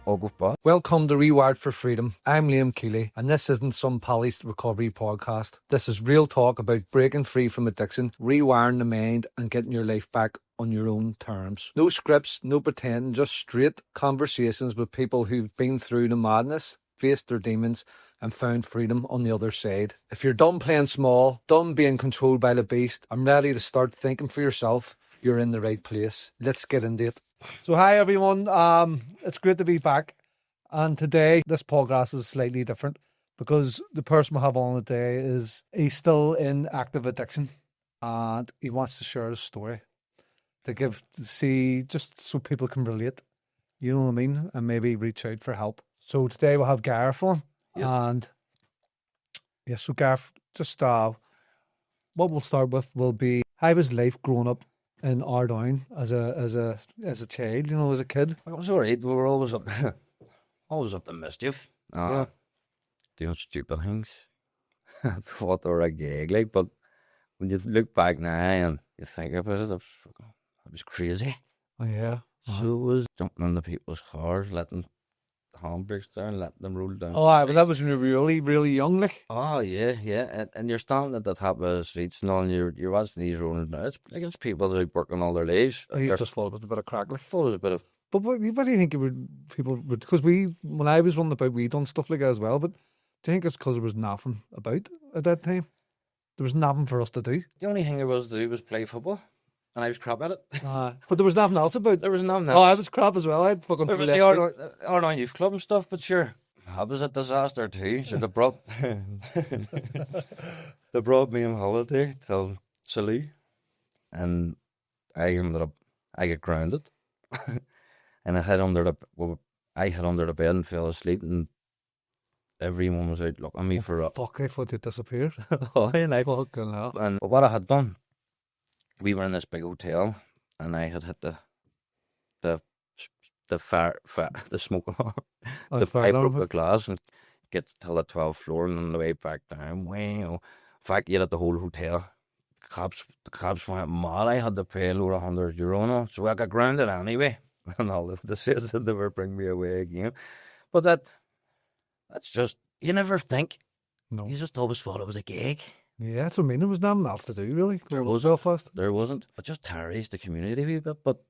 I'll go back. Welcome to Rewired for Freedom. I'm Liam Keeley, and this isn't some polished recovery podcast. This is real talk about breaking free from addiction, rewiring the mind, and getting your life back on your own terms. No scripts, no pretending, just straight conversations with people who've been through the madness, faced their demons, and found freedom on the other side. If you're done playing small, done being controlled by the beast, and ready to start thinking for yourself, you're in the right place. Let's get into it. So hi everyone, it's great to be back, and today this podcast is slightly different because the person we have on today he's still in active addiction and he wants to share his story to see just so people can relate, you know what I mean, and maybe reach out for help. So today we'll have Garth on. Yep. And yeah, so Garth, just what we'll start with will be how was life growing up in Ardown as a child, you know, as a kid? It was alright. We were always up to mischief. Doing stupid things. Thought they were a gag, like, but when you look back now and you think about it, it was crazy. Oh yeah. So it was jumping into people's cars, letting the handbrakes down, letting them roll down. Oh, but that was when you were really, really young, like. Oh yeah. And you're standing at the top of the streets and all, and you're watching these rolling down. It's people that are working all their lives. You just thought it was a bit of crack, like. Thought it was a bit of. But what do you think people would? Because when I was running about, we done stuff like that as well. But do you think it's because there was nothing about at that time? There was nothing for us to do. The only thing there was to do was play football, and I was crap at it. But there was nothing else about. There was nothing else. Oh, I was crap as well. I'd fucking. There was the Ardown Youth Club and stuff, but sure, that was a disaster too. So they brought me on holiday till Salou, and I got grounded. And I hid under the bed and fell asleep, and everyone was out looking at me for a fuck. I thought you'd disappeared. and I fucking hell. And what I had done, we were in this big hotel, and I had hit the smoke alarm. The pipe broke the glass and gets till the 12th floor, and on the way back down, wow. In fact, you had the whole hotel. The cops went mad. I had to pay a load of €100 now, so I got grounded anyway. And all of the says that they were bring me away again. But that's just, you never think. No. You just always thought it was a gig. Yeah, that's what I mean. There was nothing else to do, really. There was Belfast. There wasn't. It just terrorised the community a wee bit. But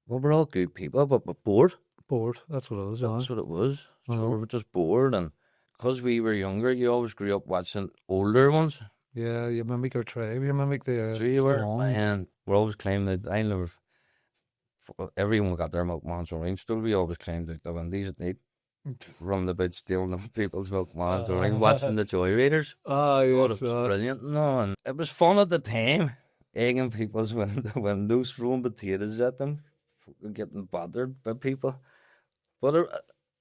we were all good people, but bored. Bored. That's what it was. That's what it was. So we were just bored. And because we were younger, you always grew up watching older ones. Yeah, you mimic our tribe. You mimic the. So you were. And we're always claiming that I never. Everyone got their milkmans orange. Still, we always claimed out the windies at night, running about stealing them people's milkmans orange, watching the Joy Raiders. Oh, yes, it was brilliant. No, and it was fun at the time, egging people's windows, throwing potatoes at them, getting bothered by people. But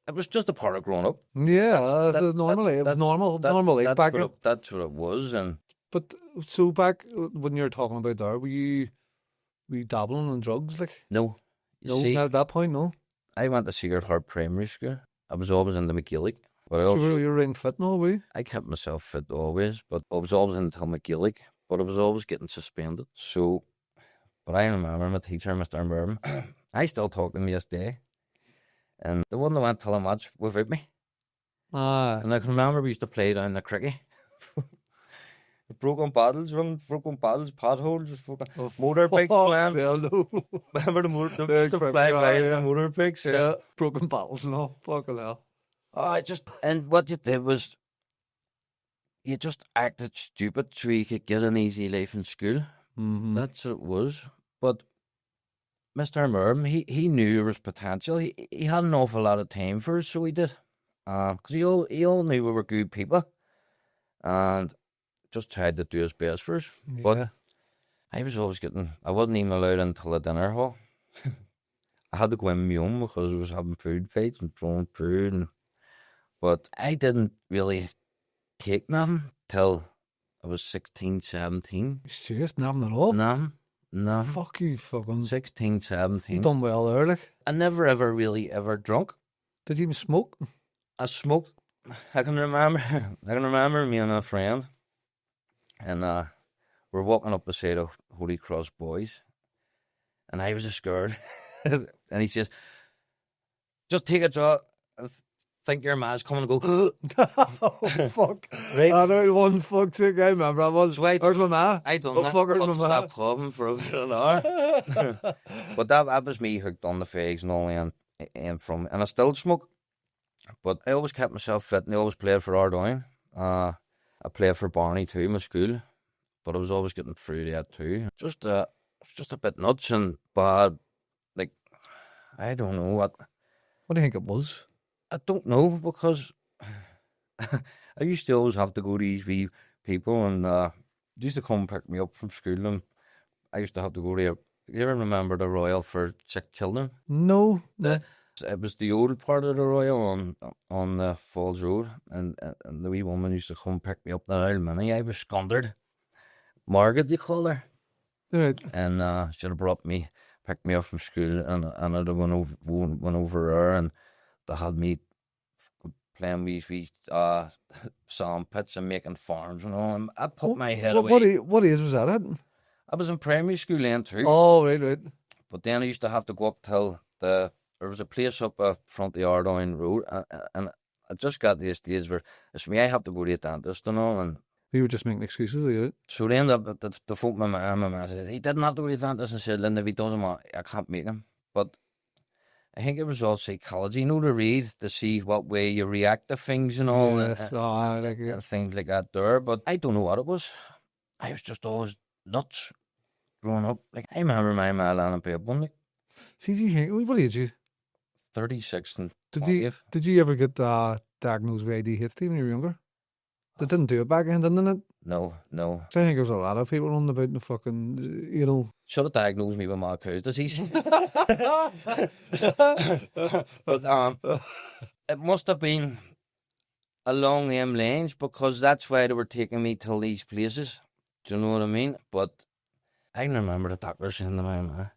it was just a part of growing up. Yeah, normally it was normal. That's what it was. And but so back when you were talking about there, were you dabbling in drugs, like? No. See, not at that point, no. I went to Secret Heart Primary School. I was always into McGillick. But you were in fit now, were you? I kept myself fit always, but I was always into McGillick, but I was always getting suspended. So, but I remember my teacher, Mr. Mervyn, I still talk to him this day. And the one that went till a match without me. And I can remember we used to play down the cricket. Broken bottles, potholes, motorbikes flying. Remember the used to fly by the motorbikes? Yeah, broken bottles and all. Fucking hell. And what you did was, you just acted stupid so you could get an easy life in school. Mm-hmm. That's what it was. But Mr. Mervyn, he knew there was potential. He had an awful lot of time for us, so he did. Because he all knew we were good people. And just tried to do his best for us. Yeah. But I wasn't even allowed into the dinner hall. I had to go in my own because I was having food fights and throwing food. But I didn't really take nothing till I was 16, 17. Serious? Nothing at all? Nothing. Fuck you, fucking. 16, 17. You done well there, like. I never ever drunk. Did you even smoke? I smoked. I can remember me and a friend. And we're walking up beside of Holy Cross Boys, and I was scared. And he says, "Just take a draw." think your ma's coming and go, oh, fuck. right? I don't one fuck tick. I remember I was. Wait, Where's my ma? I done Oh, that. fuck, where's my Couldn't ma? stop coughing for about an hour. But that was me hooked on the fags and all, and I still smoke. But I always kept myself fit, and I always played for Ardoyne. I played for Barney too, my school, but I was always getting through that too. Just a bit nuts and bad. Like, I don't know what. What do you think it was? I don't know, because I used to always have to go to these wee people, and they used to come and pick me up from school, and I used to have to go to. You ever remember the Royal for Sick Children? No. It was the old part of the Royal on the Falls Road, and the wee woman used to come pick me up in the old mini. I was scundered. Margaret, you call her. Right. And she'd have picked me up from school, and I'd have went over there, and they had me playing wee sand pits and making farms and all. And I put my head away. What age was that at? I was in primary school then too. Oh, right. But then I used to have to go up till there was a place up front of the Ardoyne Road, and I just got to the stage where it's me, I have to go to the dentist and all, and you were just making excuses, right? so they ended up, the folk, my man said, he didn't have to go to the dentist, and said, Linda, if he doesn't want, I can't make him. But I think it was all psychology, you know, to read, to see what way you react to things and all, yes, and things like that there. But I don't know what it was. I was just always nuts growing up. Like, I remember my man lying in bed one night. See, do you think, what age are you? 36 and Did you ever get diagnosed with ADHD when you were younger? They didn't do it back then, didn't it? No. So I think there's a lot of people running about in the fucking, you know. Should have diagnosed me with mad cow's disease. But it must have been along them lanes, because that's why they were taking me to these places. Do you know what I mean? But I can remember the doctor saying to my man,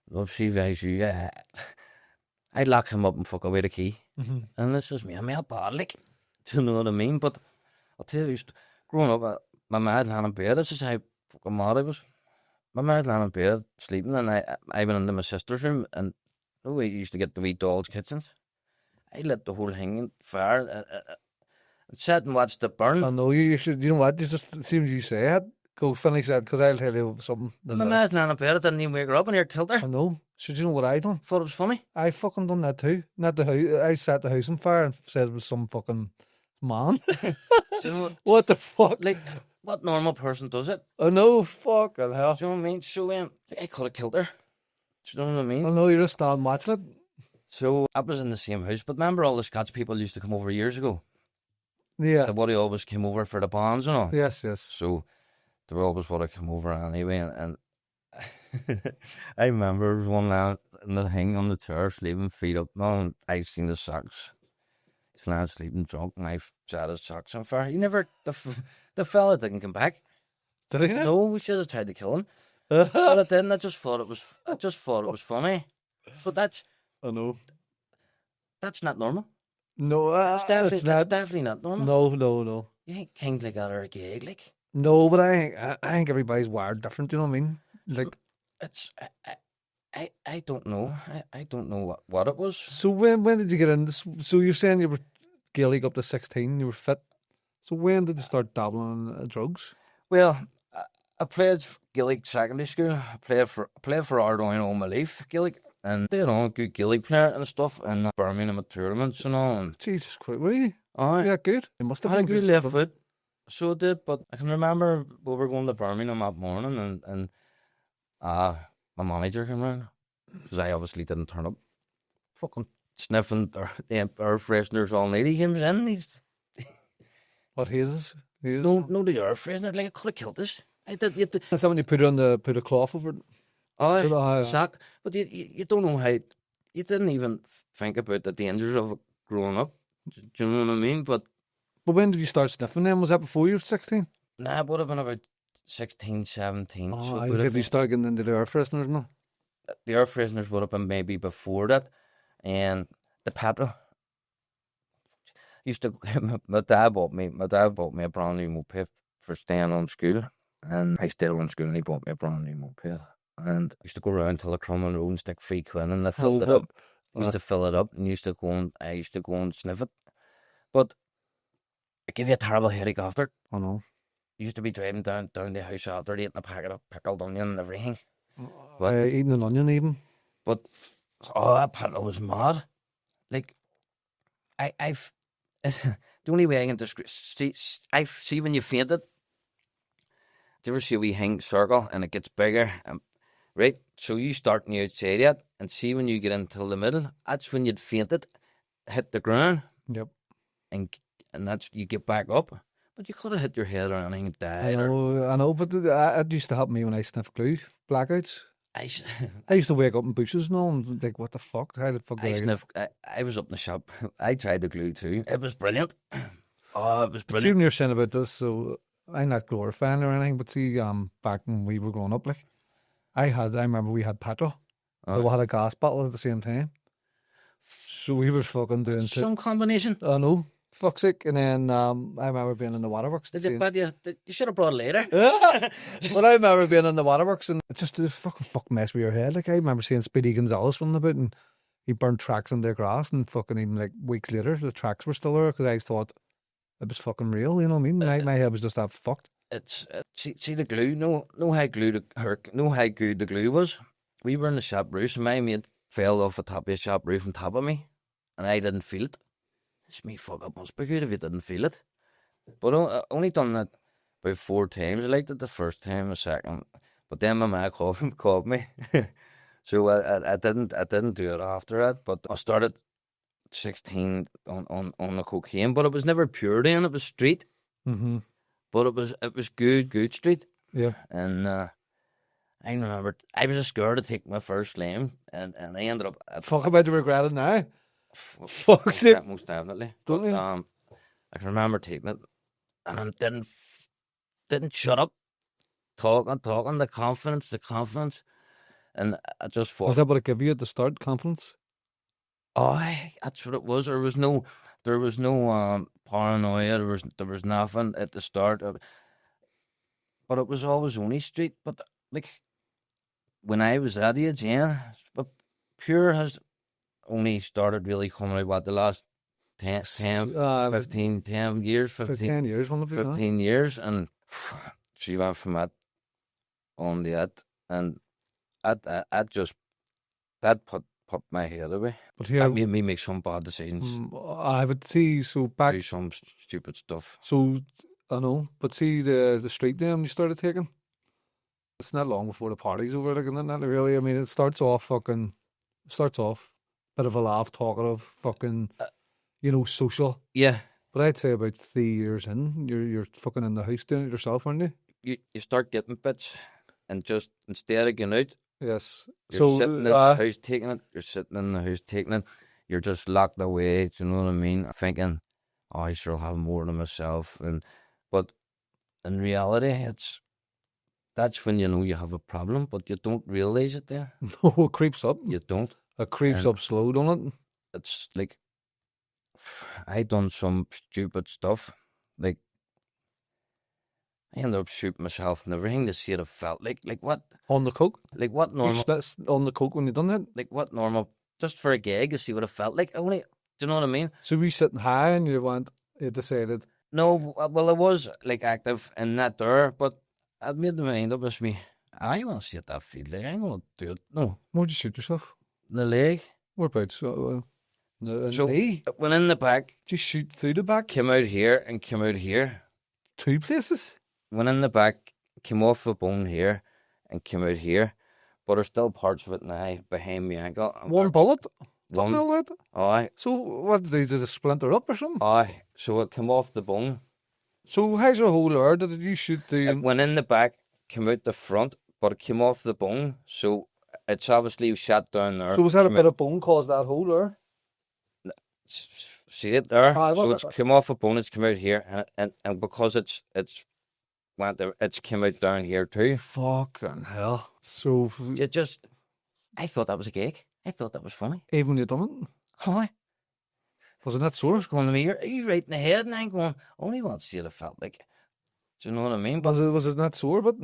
love, she advised you, I'd lock him up and fuck away the key. Mm-hmm. And this is me, I'm a bad, like, do you know what I mean? But I'll tell you, growing up, my mad lying in bed, this is how fucking mad I was. My mad lying in bed, sleeping, and I went into my sister's room, and we used to get the wee dolls' kitchens. I lit the whole thing on fire, and sat and watched it burn. I know, you should, you know what, you just, as soon as you say it, go finish that, because I'll tell you something. My man's lying in bed, I didn't even wake her up, and here killed her. I know. Should you know what I done? Thought it was funny. I fucking done that too. Not the house. I set the house on fire and said it was some fucking man. You know what the fuck? Like, what normal person does it? I know, fucking hell. Do you know what I mean? So I could have killed her. Do you know what I mean? I know, you're just standing watching it. So I was in the same house, but remember all the Scots people used to come over years ago? Yeah. The buddy always came over for the bands and all. Yes. So they were always want to come over anyway, and I remember one night in the thing on the chair, sleeping feet up. No, I seen the socks. He's lying sleeping drunk, and I set his socks on fire. He never, the fella didn't come back. Did he? No, we should have tried to kill him, but I didn't. I just thought it was funny. But I know. That's not normal. No, That's definitely not normal. No. You think kings like that are a gig, like? No, but I think everybody's wired different. You know what I mean? Like, it's I don't know. I don't know what it was. So when did you get in this? So you're saying you were Gaelic up to 16, you were fit. So when did you start dabbling in drugs? Well, I played Gaelic secondary school. I played for Ardoyne all my life, Gaelic, and they had a good Gaelic player and stuff, and Birmingham at tournaments and all. And Jesus Christ, were you? Aye. Yeah, good. You must have had a been good left foot. So it did, but I can remember we were going to Birmingham that morning, and my manager came round, because I obviously didn't turn up. Fucking sniffing the air fresheners all night. He comes in, he's... What, hazes? No, the air freshener, like I could have killed this. I did. You had to... Someone you put a cloth over it? Aye, sack. But you don't know how... You didn't even think about the dangers of it growing up. Do you know what I mean? But when did you start sniffing then? Was that before you were 16? Nah, it would have been about 16, 17. Oh, so have you started getting into the air fresheners now? The air fresheners would have been maybe before that. And the petrol. Used to... My dad bought me a brand new moped for staying on school. And I stayed on school and he bought me a brand new moped. And I used to go around till the Crumlin Road and stick £3 and I filled it up. Used to fill it up and I used to go and sniff it. But it gave you a terrible headache after it. I know. Used to be driving down the house after eating a packet of pickled onion and everything. Eating an onion even. But that paddle was mad. Like I've the only way I can describe see when you faint it. Do you ever see a wee hang circle and it gets bigger? Right? So you start on the outside of it and see when you get into the middle, that's when you'd faint it, hit the ground. Yep. And that's you get back up. But you could have hit your head or anything and died. I know, but it used to happen to me when I sniffed glue, blackouts. I used to wake up in bushes and all and think, what the fuck? How the fuck did I was up in the shop. I tried the glue too. It was brilliant. Oh, it was brilliant. See, when you're saying about this, so I'm not glorifying or anything, but see, back when we were growing up, like, I remember we had petrol. But we had a gas bottle at the same time. So we were fucking doing some combination. I know. Fuck's sake. And then I remember being in the waterworks. You should have brought it later. But I remember being in the waterworks and it's just a fucking mess with your head. Like I remember seeing Speedy Gonzalez running about and he burned tracks in the grass and fucking even like weeks later the tracks were still there because I thought it was fucking real, you know what I mean? My head was just that fucked. See the glue, no how good the glue was. We were in the shop roof and my mate fell off the top of the shop roof on top of me and I didn't feel it. It's me fuck up must be good if you didn't feel it. But I only done that about 4 times. I liked it the first time, the second. But then my ma called me. So I didn't do it after that. But I started 16 on the cocaine, but it was never pure then, it was street. Mm-hmm. But it was good street. Yeah. And I remember I was scared to take my first lime and I ended up fuck about to regret it now. Fuck's sake. Most definitely. Don't you? I can remember taking it and I didn't shut up. Talking, the confidence. And I just thought. Was that what it gave you at the start, confidence? Oh, that's what it was. There was no paranoia. There was nothing at the start. But it was always only street. But like when I was that age, yeah, but pure has only started really coming out the last 10 years, 15 years, 15 years, and she went from that on that, and that put my head away. But here, that made me make some bad decisions. I would see, so back do some stupid stuff. So I know, but see the street then you started taking. It's not long before the party's over, like, isn't it? Really, I mean, it starts off bit of a laugh, talkative, fucking, social. Yeah. But I'd say about 3 years in, you're fucking in the house doing it yourself, aren't you? You start getting bits, and just instead of going out, yes, you're sitting in the house taking it. You're sitting in the house taking it. You're just locked away. Do you know what I mean? Thinking, oh, I sure have more than myself, but in reality, that's when you know you have a problem, but you don't realize it then. No, it creeps up. You don't. It creeps up slow, don't it? It's like I done some stupid stuff. Like I ended up shooting myself and everything to see it felt like what? On the coke? Like what normal? On the coke when you done that? Like what normal? Just for a gag to see what it felt like. Do you know what I mean? So we sitting high and you decided? No, well I was like active in that there, but I made the mind up as me. I want to see what that feel like. I ain't gonna do it. No. Where'd you shoot yourself? The leg. Whereabouts? So knee? Went in the back. Just shoot through the back? Came out here and came out here. 2 places? Went in the back, came off the bone here and came out here. But there's still parts of it now behind my ankle. One bullet? One. Aye. So what did it splinter up or something? Aye. So it came off the bone. So how's your whole there? Did you shoot the... It went in the back, came out the front, but it came off the bone. So it's obviously shot down there. So was that a bit of bone caused that hole there? See it there? So it's come off a bone, it's come out here, and because it's went there, it's came out down here too. Fucking hell. So I thought that was a gag. I thought that was funny. Even when you done it? Hi. Wasn't that sore? I was going to me, are you right in the head? And I'm going, only want to see what it felt like. Do you know what I mean? Was it not sore, but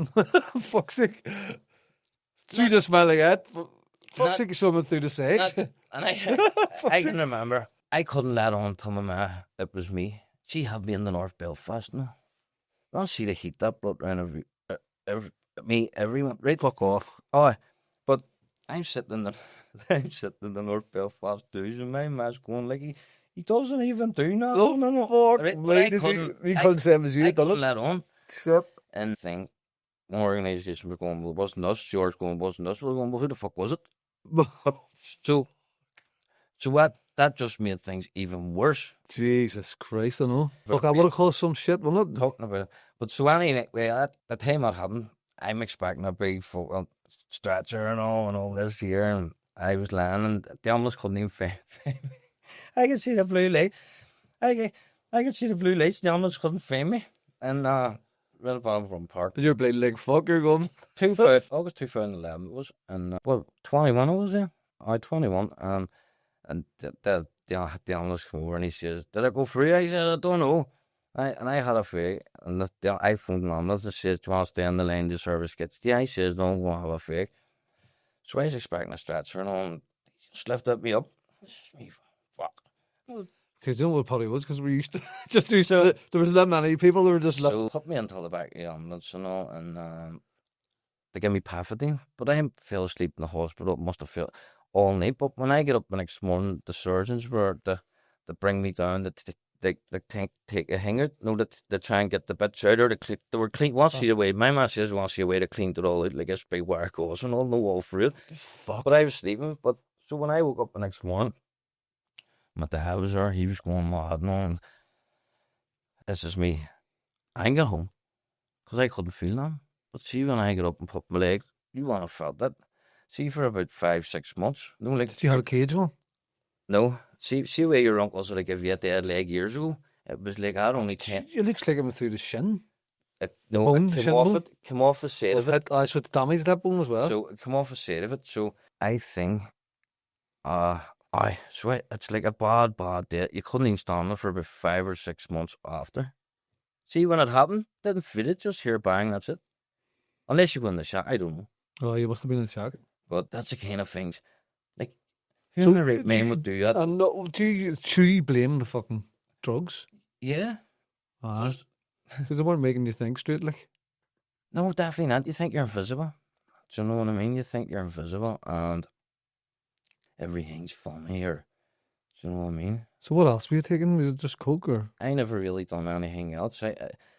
fuck's sake. So you just smell like that? Fuck's sake, someone through the side. And I can remember, I couldn't let on to my ma it was me. She had me in the North Belfast now. I don't see the heat that blood around everyone. Right? Fuck off. Oh, but I'm sitting in the I'm sitting in the North Belfast dudes, and my ma's going like he doesn't even do nothing. Oh, no. Fuck. Right? But Wait, you couldn't say it was you I had done couldn't it. let on. Shit. And thing, one organisation were going, well, it wasn't us. George going, wasn't us. We're going, well, who the fuck was it? But so what? That just made things even worse. Jesus Christ, I know. Fuck, I would have caused some shit, wouldn't it? Talking about it. But so anyway, at the time that happened, I'm expecting a big stretcher and all this here, and I was lying, and the ambulance couldn't even find me. I could see the blue light. I could see the blue lights. The ambulance couldn't find me, and right about from Park. You're bleeding like fuck. You're going. August 2011 it was, and 21 I was there. 21, and the analyst came over and he says, "Did I go free?" I said, "I don't know." I had a fake, and I phoned the ambulance and says, "Do you want to stay on the line? The service gets." Yeah, he says, "No, I'm going to have a fake." So I was expecting a stretcher and all, and he just lifted me up. This is me, fuck. Because you know what it probably was, because we used to just do so. There was that many people that were just so put me into the back of the ambulance and all, and they gave me pafidine, but I fell asleep in the hospital. Must have felt all night. But when I get up the next morning, the surgeons were to bring me down. They take a hanger. No, they try and get the bits out, or they were clean. Once you away, my man says once you away, they cleaned it all out like this big wire gauze and all, no all through it. Fuck. But I was sleeping. But so when I woke up the next morning, my dad was there. He was going mad and all. And this is me. I can get home because I couldn't feel nothing. But see, when I get up and put my leg, you want to felt that. See, for about 5-6 months. No, like, did you have a cage on? No. See where your uncles would give you a dead leg years ago? It was like, I'd only 10. It looks like it went through the shin. No, bone, it came off the side of it. I should damage that bone as well. So it came off the side of it. So I think, it's like a bad day. You couldn't even stand it for about 5 or 6 months after. See, when it happened, didn't feel it, just hear bang, that's it. Unless you go in the shock, I don't know. Oh, you must have been in shock. But that's the kind of things. Like, who in the right man would do that? Do you blame the fucking drugs? Yeah. Because they weren't making you think straight, like. No, definitely not. You think you're invisible. Do you know what I mean? You think you're invisible and everything's funny, or do you know what I mean? So what else were you taking? Was it just coke, or? I never really done anything else.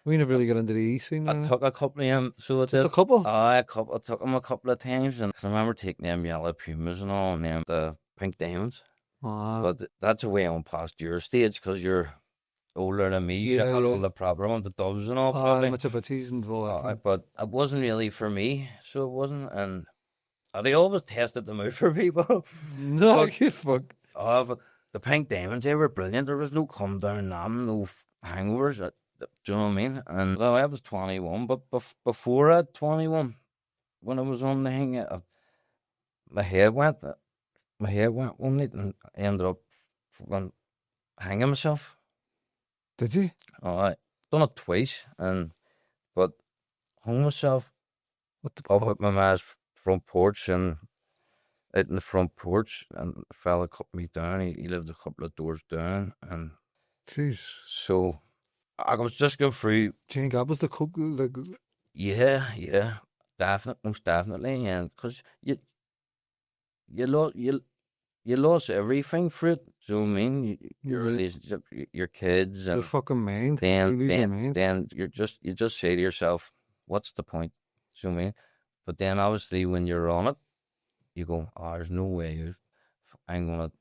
We never really got into the E scene. I took a couple of them, so I did. A couple? I took them a couple of times, and I remember taking them yellow pumas and all, and them the pink diamonds. But that's a way on past your stage, because you're older than me. You had all the proper ones, the doves and all. Probably. Much of a teasing and all that. But it wasn't really for me, so it wasn't. And they always tested them out for people. No, fuck. But the pink diamonds, they were brilliant. There was no come down, no hangovers. Do you know what I mean? And I was 21, but before at 21, when I was on the thing, my head went one night, and I ended up hanging myself. Did you? I done it twice, but hung myself up at my ma's front porch, and out in the front porch, and a fella cut me down. He lived a couple of doors down, and jeez. So I was just going through. Do you think that was the coke? Yeah, most definitely, and because you lost everything for it. Do you know what I mean? Your relationship, your kids, and your fucking mind. Then you just say to yourself, "What's the point?" Do you know what I mean? But then obviously when you're on it, you go, "Oh, there's no way I'm gonna."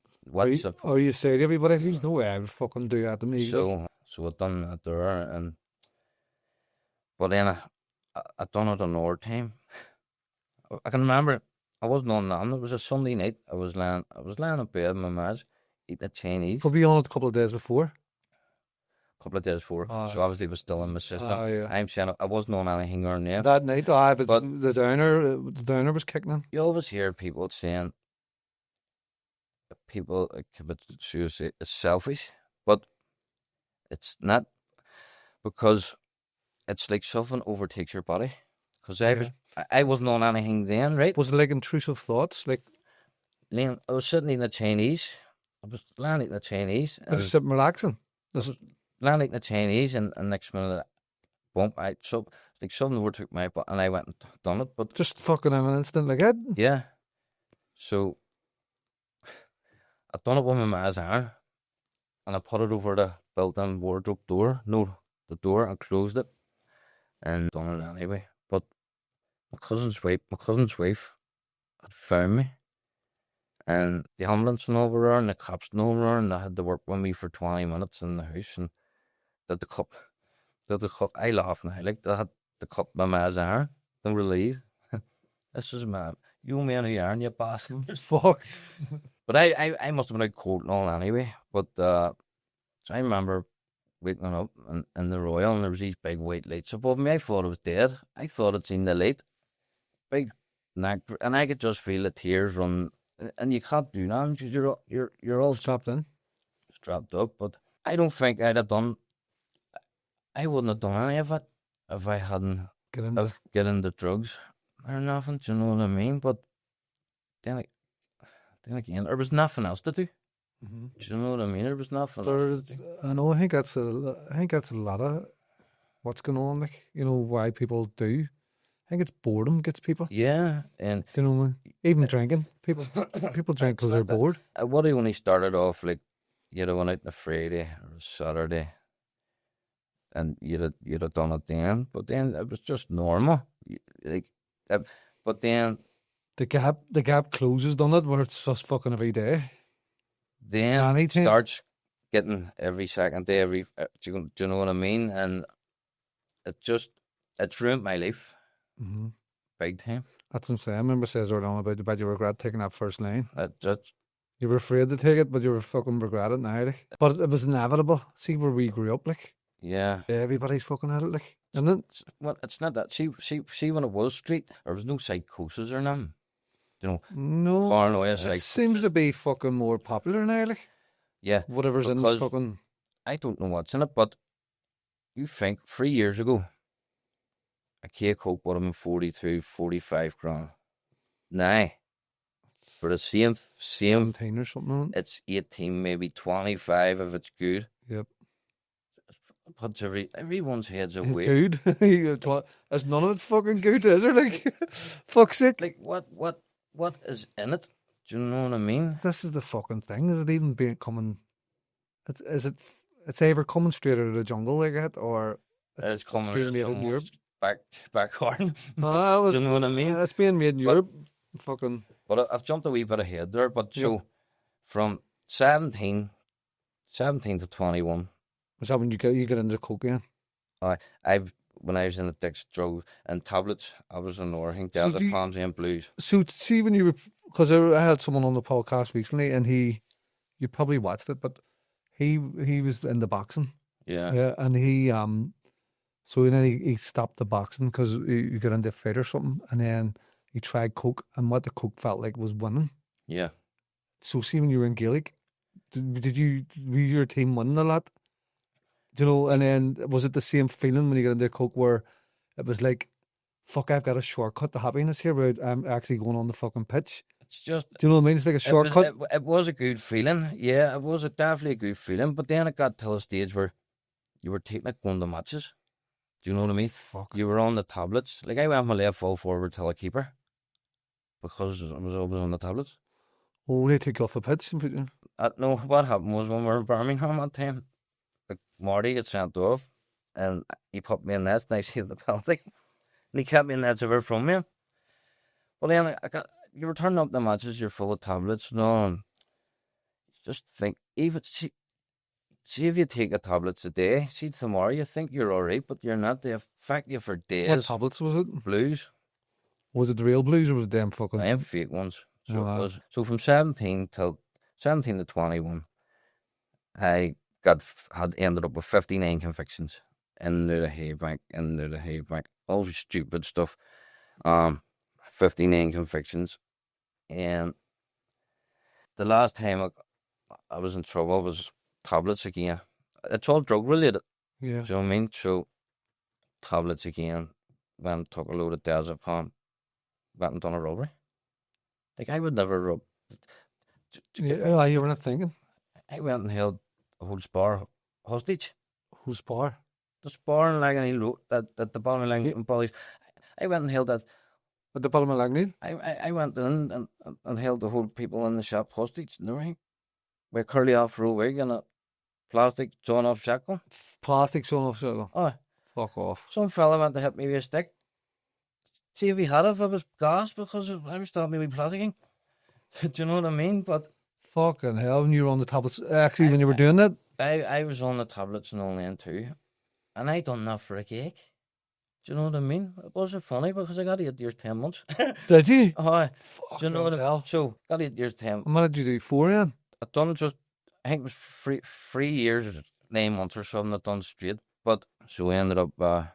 Or you say to everybody, "There's no way I would fucking do that to me." So I done that there, but then I done it another time. I can remember I wasn't on that. It was a Sunday night. I was laying in bed with my ma's eating a Chinese. Probably on it a couple of days before. So obviously it was still in my system. Yeah. I'm saying I wasn't on anything or there. That night, but the downer was kicking in. You always hear people saying people commit suicide is selfish, but it's not, because it's like something overtakes your body. Because I wasn't on anything then, right? Was it like intrusive thoughts? Like, I was sitting eating a Chinese. I was lying eating a Chinese. I was sitting relaxing. I was lying eating a Chinese, and next minute, bump, it's like something overtook my butt, and I went and done it. But just fucking in an instant like that. Yeah. So I done it with my ma's arm, and I put it over the built-in wardrobe door. No, the door, and closed it, and done it anyway. But my cousin's wife had found me, and the ambulance and over there, and the cops and over there, and they had to work with me for 20 minutes in the house, and did the cup. I laugh now, like they had the cup my ma's arm. Then relieved. This is my, you me and yarn, you bastard. Fuck. But I must have been out cold and all anyway. But so I remember waking up in the Royal, and there was these big white lights above me. I thought I was dead. I thought I'd seen the light. Big neck, and I could just feel the tears run. And you can't do that because you're all strapped up. But I don't think I wouldn't have done any of it if I hadn't get into drugs or nothing. Do you know what I mean? But then again, there was nothing else to do. Mm-hmm. Do you know what I mean? There was nothing else to do. I know. I think that's a lot of what's going on. Like, you know, why people do. I think it's boredom gets people. Yeah, and do you know, even drinking. People drink because they're bored. What I only started off like, you'd have went out on a Friday or a Saturday, and you'd have done it then. But then it was just normal. But then the gap closes, doesn't it? Where it's just fucking every day. Then it starts getting every second day. Do you know what I mean? And it's ruined my life. Mm-hmm. Big time. That's what I'm saying. I remember saying earlier on about you regret taking that first line. You were afraid to take it, but you were fucking regret it now. Like. But it was inevitable. See where we grew up, like. Yeah. Everybody's fucking at it, like. Isn't it? Well, it's not that. See when it was street, there was no psychosis or nothing. You know, no paranoia. It seems to be fucking more popular now, like. Yeah. Whatever's in the fucking. I don't know what's in it, but you think 3 years ago, a cake Coke would have been 42, 45 grand. Now, for the same 17 or something. It's 18, maybe 25 if it's good. Yep. It puts everyone's heads away. Good. It's none of it's fucking good, is there? Like, fuck's sake. Like, what is in it? Do you know what I mean? This is the fucking thing. Is it even coming? It's either coming straight out of the jungle like that, or it's coming made in Europe. Back hard. Do you know what I mean? It's being made in Europe. Fucking. But I've jumped a wee bit ahead there. But so from 17 to 21. Was that when you get into coke again? When I was in the Dix drug and tablets, I was in Northing, diazepams and blues. So see when you were, because I had someone on the podcast recently, and you probably watched it, but he was into boxing. Yeah, and he so then he stopped the boxing because he got into a fight or something, and then he tried coke, and what the coke felt like was winning. Yeah. So see when you were in Gaelic, were your team winning a lot? Do you know, and then was it the same feeling when you got into coke where it was like, fuck, I've got a shortcut to happiness here, but I'm actually going on the fucking pitch. It's just, do you know what I mean? It's like a shortcut. It was a good feeling. Yeah, it was definitely a good feeling. But then it got to a stage where you were taking it going to matches. Do you know what I mean? Fuck. You were on the tablets. Like I went my left full forward till a keeper because I was always on the tablets. Oh, they took you off the pitch and put you. No, what happened was when we were in Birmingham that time, Marty got sent off, and he put me in that, and I saved the penalty, and he kept me in that ever from me. Well, then you were turning up the matches, you're full of tablets, and just think, even see if you take a tablet today, see tomorrow you think you're alright, but you're not. They affect you for days. What tablets was it? Blues. Was it the real blues or was it them fucking? I am fake ones. So it was. So from 17 to 21, I had ended up with 59 convictions into the hay bank, all stupid stuff. 59 convictions, and the last time I was in trouble was tablets again. It's all drug related. Yeah. Do you know what I mean? So tablets again. Went and took a load of diazepam. Went and done a robbery. Like I would never rob. Yeah, you were not thinking. I went and held a whole spar hostage. Who's spar? The spar and like any that the Balmalang and Polish. I went and held that. At the Balmalang. I went in and held the whole people in the shop hostage. No right, with a curly afro wig and a plastic sawn off shackle. Plastic sawn off shackle. Oh, fuck off. Some fella went to hit me with a stick. See if he had it, if it was gas, because I was stopping me with plasticking. Do you know what I mean? But fucking hell, when you were on the tablets, actually, when you were doing that, I was on the tablets and all then too, and I done that for a cake. Do you know what I mean? It wasn't funny because I got 8 years 10 months. Did you? Oh, do you Fucking know what I mean? hell. So got 8 years 10. And what did you do? 4 then? I done just, I think it was 3 years, 9 months or something. I done straight, but so I ended up, but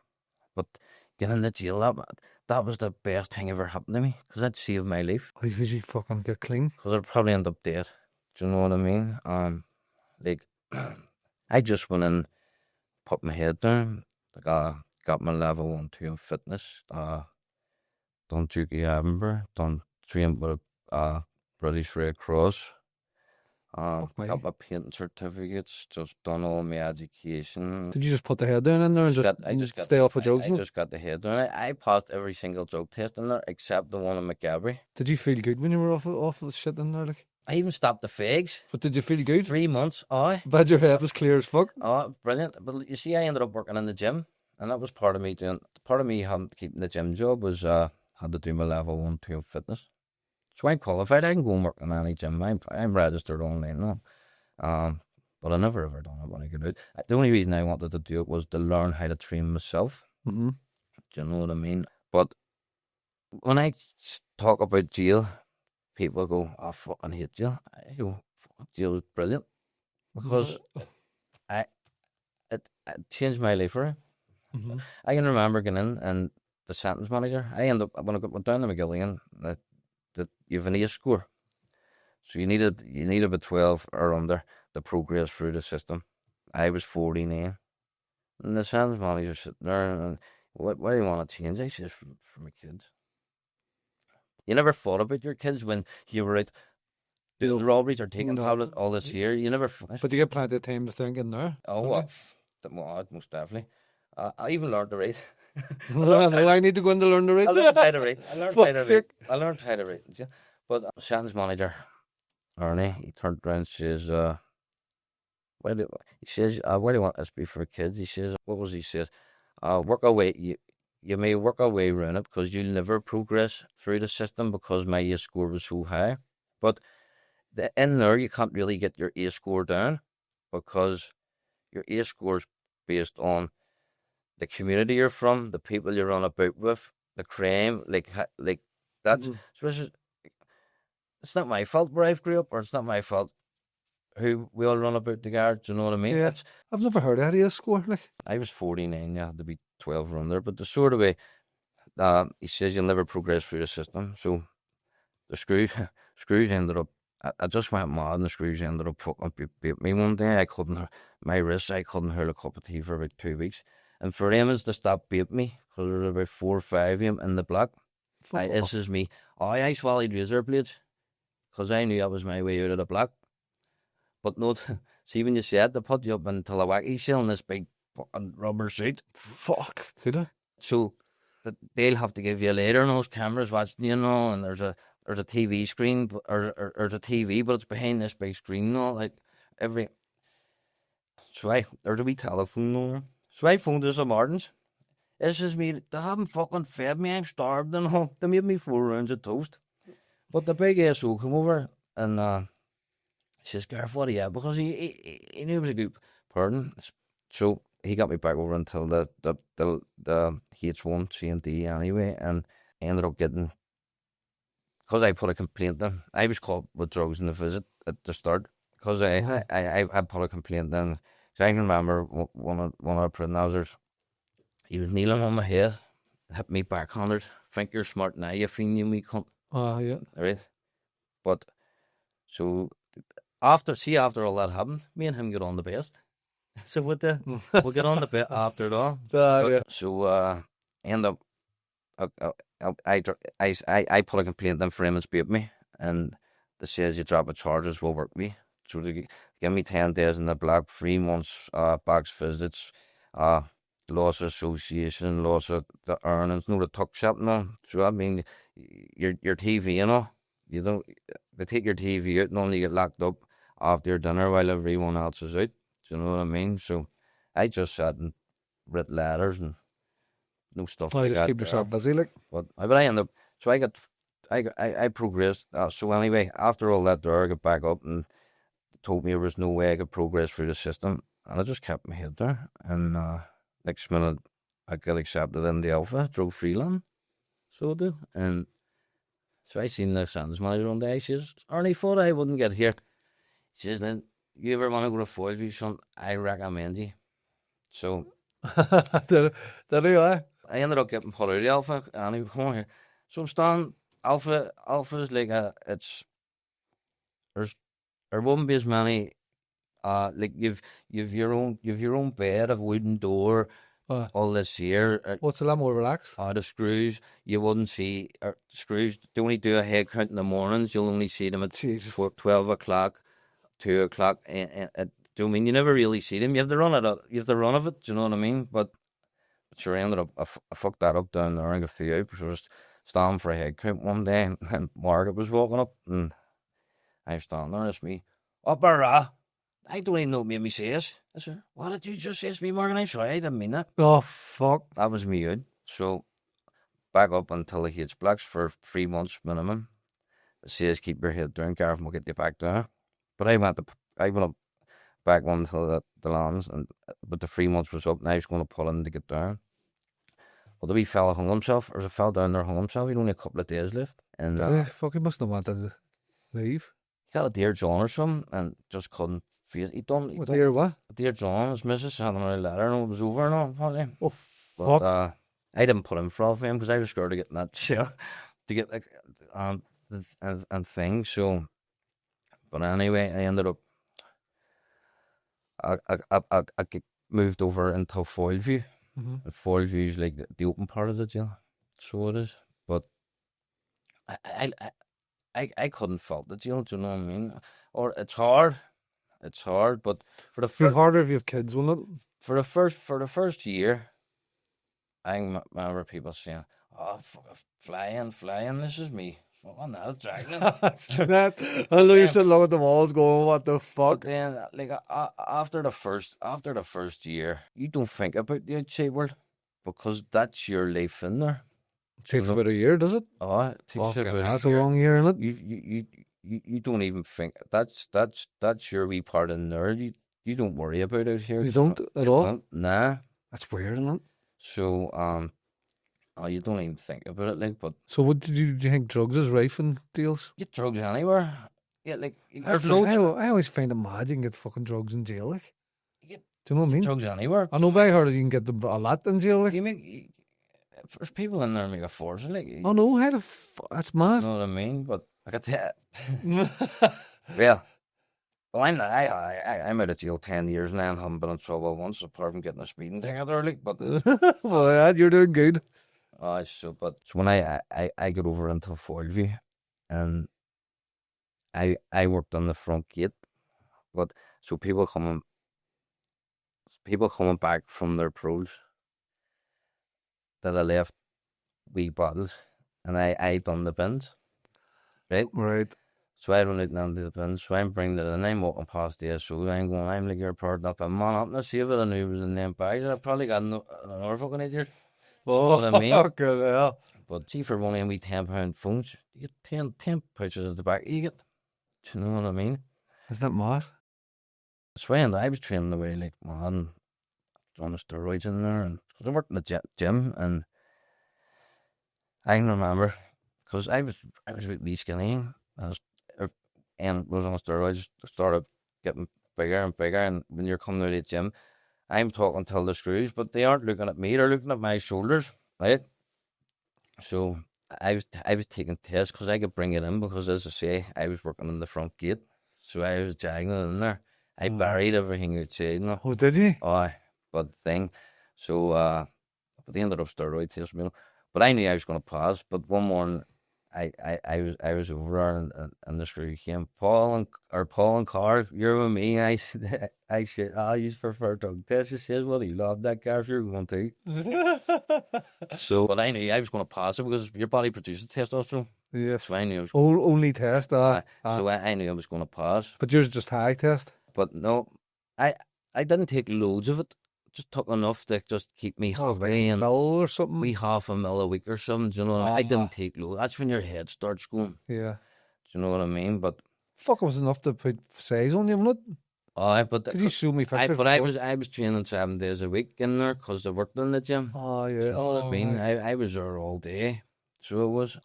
getting in the jail, that was the best thing ever happened to me because that saved my life. Why did you fucking get clean? Because I'd probably end up dead. Do you know what I mean? Like, I just went in, put my head down, like, got my level 1, 2 in fitness, done Juki Edinburgh, done trained with British Red Cross, got my painting certificates, just done all my education. Did you just put the head down in there and I just got, stay off the jokes? I just got the head down. I passed every single joke test in there except the one in McGabry. Did you feel good when you were off the shit in there? Like? I even stopped the fags. But did you feel good? 3 months, aye. But your head was clear as fuck. Oh, brilliant. But you see, I ended up working in the gym, and that was part of me having to keep the gym job was had to do my level 1, 2 in fitness. So I'm qualified. I can go and work in any gym. I'm registered online now. But I never ever done it when I got out. The only reason I wanted to do it was to learn how to train myself. Mm-hmm. Do you know what I mean? But when I talk about jail, people go, "I fucking hate jail." I go, "Jail is brilliant," because it changed my life around. Mm-hmm. I can remember going in and the sentence manager. I ended up when I went down to McGilligan that you have an A score, so you needed a 12 or under to progress through the system. I was 49, and the sentence manager sitting there and what do you want to change? I said for my kids. You never thought about your kids when you were out doing robberies or taking tablets all this year. You never. But you get plenty of time to think in there. Oh, what? Well, most definitely. I even learned to read. I need to go in to learn to read. I learned how to read. I learned how to read. But sentence manager, Ernie, he turned around and says, why do you want this to be for kids? He says, what was he says? Work away. You may work away around it because you'll never progress through the system because my A score was so high. But in there, you can't really get your A score down because your A score is based on the community you're from, the people you run about with, the crime, like that's. Mm-hmm. So it's not my fault where I've grew up, or it's not my fault who we all run about together. Do you know what I mean? Yeah, I've never heard of A score. Like I was 49, you had to be 12 or under, but the sort of way he says you'll never progress through the system. So the screws ended up. I just went mad, and the screws ended up fucking beat me one day. I couldn't hold a cup of tea for about 2 weeks. And for them to stop beating me, because there were about 4 or 5 of them in the block, this is me. I swallowed razor blades, because I knew that was my way out of the block. But no, see when you said they put you up into a wacky shell in this big fucking rubber suit. Fuck, did they? So they'll have to give you later, and those cameras watching, and there's a TV screen, or there's a TV, but it's behind this big screen, like every. So there's a wee telephone there. So I phoned this Martins. This is me. They haven't fucking fed me. I'm starved and all. They made me 4 rounds of toast. But the big SO came over and says, Garth, what are you at? Because he knew it was a good pardon. So he got me back over until the H1 C&D anyway, and I ended up getting, because I put a complaint in. I was caught with drugs in the visit at the start, because I put a complaint in. So I can remember one of the prison officers, he was kneeling on my head, hit me backhanded. Think you're smart now, you fiend, you wee cunt. Yeah. Right? But, so, after all that happened, me and him get on the best. So we'll get on the bit after it all. Yeah. So, end up, I put a complaint in for him and beat me, and they says you drop a charges will work me. So they give me 10 days in the black, 3 months, box visits, loss of association, loss of the earnings, no the tuck shop, no. So I mean, your TV, you know, you don't, they take your TV out and only get locked up after dinner while everyone else is out. Do you know what I mean? So I just sat and read letters and no stuff like just that. Keep yourself busy, like. But I end up, so I progressed. So anyway, after all that there, I got back up and told me there was no way I could progress through the system. And I just kept my head there. And next minute, I got accepted in the Alpha, drove freelance. So I did. And so I seen the Sanders manager one day. She says, Ernie, thought I wouldn't get here. She says, then, you ever want to go to Foilview, son? I recommend you. So did I? I ended up getting put out of the Alpha, and he come on here. So I'm standing, Alpha is like there wouldn't be as many, like you've your own bed, a wooden door, all this here. What's a lot more relaxed? The screws, you wouldn't see, screws, they only do a head count in the mornings, you'll only see them at 12 o'clock, 2 o'clock, do you mean you never really see them? You have the run of it. Do you know what I mean? But sure, I ended up I fucked that up down there and got through out because I was standing for a head count one day and Margaret was walking up and I was standing there and it's me. Up a I don't even know what made me say it. I said, what did you just say to me, Morgan? I'm sorry, I didn't mean that. Oh fuck. That was me out. So back up until the H blocks for 3 months minimum. It says keep your head down, Garth, we'll get you back down. But I went up back on until the lands, but the 3 months was up, and I was going to pull in to get down. Well, the wee fella hung himself, or the fella down there hung himself. He'd only a couple of days left. And fuck, he must have wanted to leave. He got a Dear John or something, and just couldn't face it. Dear what? Dear John, his missus sent him a letter, and it was over and all, apparently. Oh, fuck. But I didn't put him for him, because I was scared of getting that shit, to get, like, and things, so... But anyway, I ended up... I get moved over into Foilview. Mm-hmm. And Foilview is like the open part of the jail, so it is. But I couldn't fault the jail. Do you know what I mean? Or it's hard, But for the first, harder if you have kids, won't it? For the first year, I remember people saying, "Oh, flying, this is me." Fucking hell, dragging. I know you sit along at the walls going, what the fuck? But then, like, after the first year, you don't think about the outside world because that's your life in there. It takes about a year, does it? Oh, it takes about that's a long year, isn't it? You don't even think that's your wee part in there. You don't worry about it here. You don't at all? Nah. That's weird, isn't it? So, you don't even think about it, like, but... So what do you think drugs is rife in deals? Get drugs anywhere. Yeah, like, I always find it mad you can get fucking drugs in jail, like. Do you know what I mean? Drugs anywhere. I know, but I heard you can get them a lot in jail, like. There's people in there make a fortune, like. Oh no, that's mad. You know what I mean? But I got that. Well, I'm out of jail 10 years now and haven't been in trouble once, apart from getting a speeding ticket early. But well, yeah, you're doing good. So when I got over into Foilview, and I worked on the front gate, but so people coming back from their pros that I left wee bottles, and I done the bins, right. So I run it down to the bins, so I'm bringing it in, I'm walking past the SO, I'm like, you're part up, and man up, and I see if I knew it was in them bags, I probably got another fucking idiot. Oh, what I mean? Okay, yeah. But see, for one of them wee £10 phones, you get 10 pouches at the back, you get, do you know what I mean? Is that mad? So I was training away like mad, on the steroids in there, and cause I worked in the gym, and I can remember, because I was wee skinny, and was on steroids, started getting bigger and bigger, and when you're coming out of the gym, I'm talking till the screws, but they aren't looking at me, they're looking at my shoulders, right? So I was taking tests because I could bring it in, because as I say, I was working in the front gate, so I was jagging it in there. I buried everything outside. No. Oh, did you? Aye, but thing. So, but they ended up steroid testing me. But I knew I was going to pass. But one morning, I was over there and the screw came. Paul and Carl, you're with me. I said, oh, you prefer drug test. He says, well, you love that, Garth, you're going to. So, but I knew I was going to pass it because your body produces testosterone. Yes. So I knew I was only test. so I knew I was going to pass. But yours just high test. But no, I didn't take loads of it. Just took enough to just keep me happy. Like a mil or something? We half a mil a week or something, do you know? I didn't take loads. That's when your head starts going. Yeah. Do you know what I mean? But fuck, it was enough to put size on you, wasn't it? But could you show me pictures? I was training 7 days a week in there because I worked in the gym. Oh yeah. Do you know what I mean? I was there all day. So it was.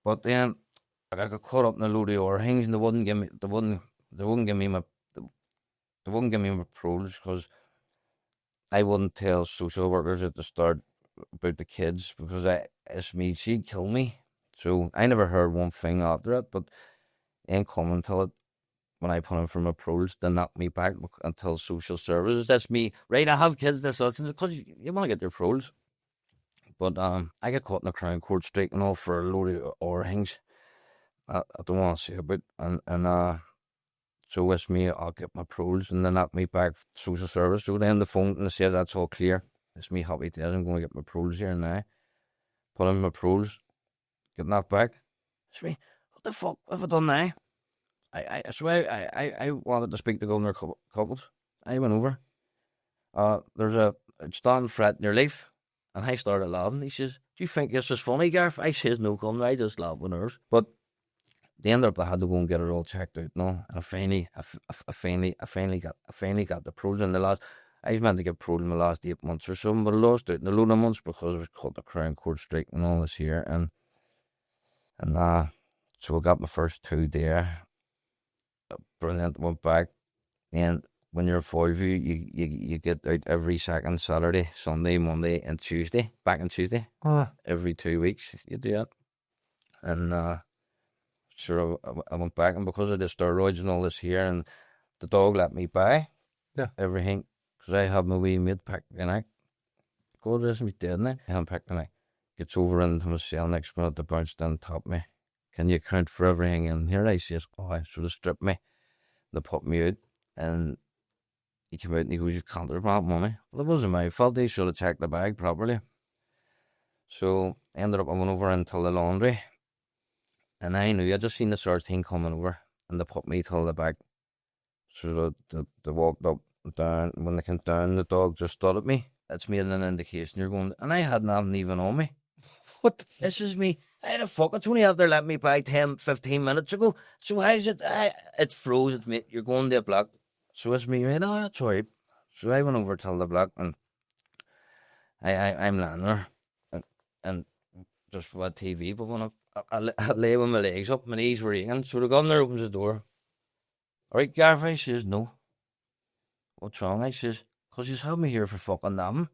But then I got caught up in a load of other things and they wouldn't give me my pros because I wouldn't tell social workers at the start about the kids because she'd kill me. So I never heard one thing after it, but ain't coming till it when I put in for my proles, they knocked me back until social services. That's me, right? I have kids, this, because you want to get your proles. But I got caught in a Crown Court strike and all for a load of other things I don't want to say about. And so it's me, I'll get my proles, and they knock me back social service. So then the phone and it says that's all clear. It's me happy days. I'm going to get my proles here now. Put in my proles, get knocked back. It's me, what the fuck have I done now? I wanted to speak to Governor Couples. I went over. It's done fret in your life. And I started laughing. He says, do you think this is funny, Garth? I says, no, Governor, I just laugh with nerves. But they ended up, I had to go and get it all checked out, no. And I finally got the proles in the last. I was meant to get proles in the last 8 months or something, but I lost out in a load of months because I was caught the Crown Court strike and all this here. And so I got my first 2 there. Brilliant, went back. And when you're a foil view, you get out every second Saturday, Sunday, Monday, and Tuesday. Back on Tuesday. Every 2 weeks, you do that. And sure, I went back, and because of the steroids and all this here, and the dog let me buy everything, because I have my wee mate packed, and I go to this and be dead now. I haven't packed, and I gets over into my cell next minute to bounce down top me. Can you account for everything in here? I says, so they stripped me. They put me out, and he came out and he goes, you can't have that money. Well, it wasn't my fault. They should have checked the bag properly. So I ended up, I went over into the laundry, and I knew, I just seen the search team coming over, and they put me till the back. So they walked up and down. When they came down, the dog just stood at me. That's made an indication you're going, and I had nothing even on me. What the this is me. How the fuck? It's only after let me by 10, 15 minutes ago. So how is it? It's froze. It's me. You're going to a block. So it's me, right? Oh, that's all right. So I went over to the block, and I'm lying there and just for TV, but when I lay with my legs up, my knees were aching. So the governor opens the door. All right, Garth, I says, no. What's wrong? I says, because he's had me here for fucking nothing.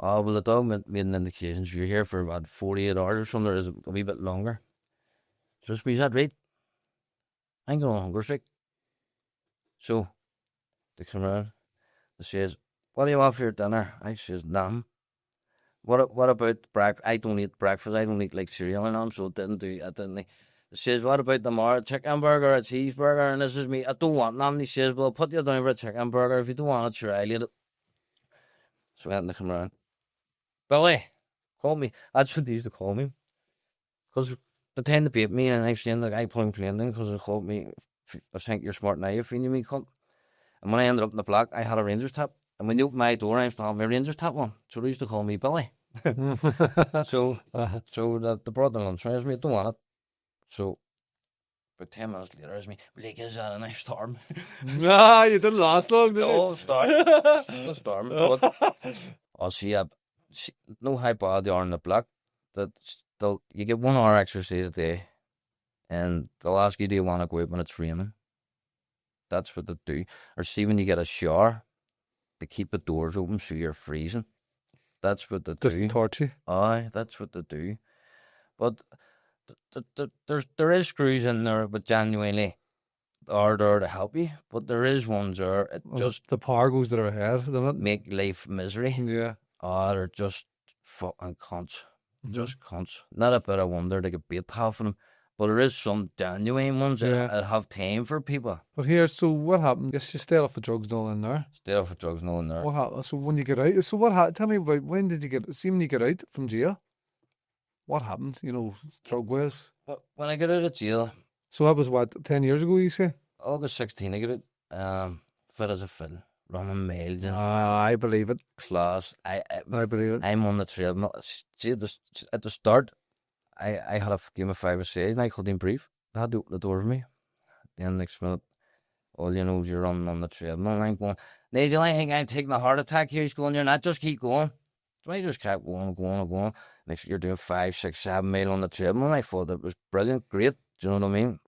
Oh, well, the dog made an indication. So you're here for about 48 hours or something, or is it a wee bit longer? So it's me, is that right? I'm going on hunger strike. So they come around. They says, what do you want for your dinner? I says, nothing. What about breakfast? I don't eat breakfast. I don't eat like cereal and all, so I didn't. They says, what about tomorrow? Chicken burger, a cheeseburger? And this is me. I don't want nothing. He says, well, I'll put you down for a chicken burger. If you don't want it, sure, I'll eat it. So I had to come around. Billy, call me. That's what they used to call me. Because they tend to beat me, and I've seen the guy pulling plain because they called me, I think you're smart now, if you knew me, cunt. And when I ended up in the block, I had a Rangers tap. And when you opened my door, I still had my Rangers tap on. So they used to call me Billy. So they brought the lunch around me. I don't want it. So about 10 minutes later, it's me, will you give that a nice storm? Nah, you didn't last long, did you? Oh, storm. But I'll see, know how bad they are in the block. You get 1 hour exercise a day, and they'll ask you, do you want to go out when it's raining? That's what they do. Or see, when you get a shower, they keep the doors open so you're freezing. That's what they do. Just to torture you? Aye, that's what they do. But there is screws in there, but genuinely are there to help you. But there is ones there, just the power goes to their head, doesn't it? Make life misery. Yeah. They're just fucking cunts. Just cunts. Not a bit of wonder they could beat half of them. But there is some genuine ones that have time for people. But here, so what happened? Yes, you stayed off the drugs and all in there. Stayed off the drugs and all in there. What happened? So when you get out, so what happened? Tell me about when did you get? See when you get out from jail, what happened? You know, drug wise. But when I got out of jail, so that was what 10 years ago. You say August 16. I got out. Fit as a fiddle, running miles. I believe it. Class. I believe it. I'm on the trail. See at the start. I had a game of 5 or 6 and I couldn't breathe. They had to open the door for me. Then next minute, all you know is you're running on the treadmill and I'm going, Nigel, I think I'm taking a heart attack here. He's going, you're not, just keep going. So I just kept going. Next you're doing 5, 6, 7 mile on the treadmill and I thought it was brilliant, great. Do you know what I mean?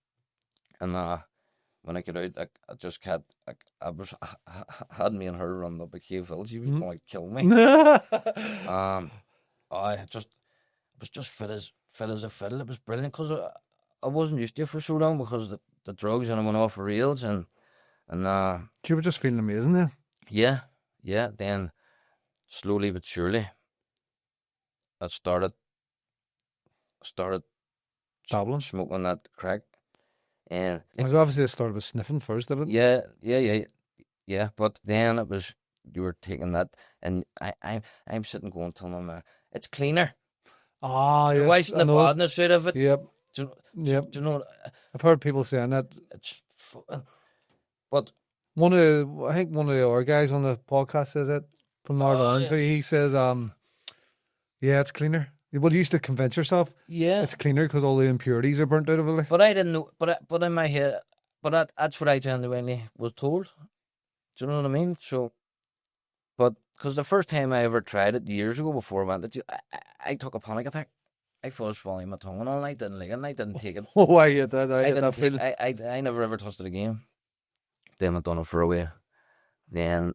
And when I got out, I just kept, I had me and her run up a cave hill. She was going to kill me. I was just fit as a fiddle. It was brilliant because I wasn't used to it for so long because the drugs and I went off the rails and you were just feeling amazing then. Yeah. Then slowly but surely, I started dabbling, smoking that crack, and obviously it started with sniffing first, did it? Yeah. But then it was you were taking that, and I'm sitting going telling them it's cleaner. Yes. You're wasting the badness out of it. Yep. Do you know? I've heard people saying that. But I think one of the other guys on the podcast says it from Northern Ireland. Yes. He says, it's cleaner. Well, you used to convince yourself, it's cleaner because all the impurities are burnt out of it. But I didn't know. But in my head, that's what I genuinely was told. Do you know what I mean? So, but because the first time I ever tried it years ago before I went to, I took a panic attack. I thought I was swallowing my tongue all night, didn't like it, and I didn't take it. Oh, I hate that. I never ever touched it again. Then I've done it for a while. Then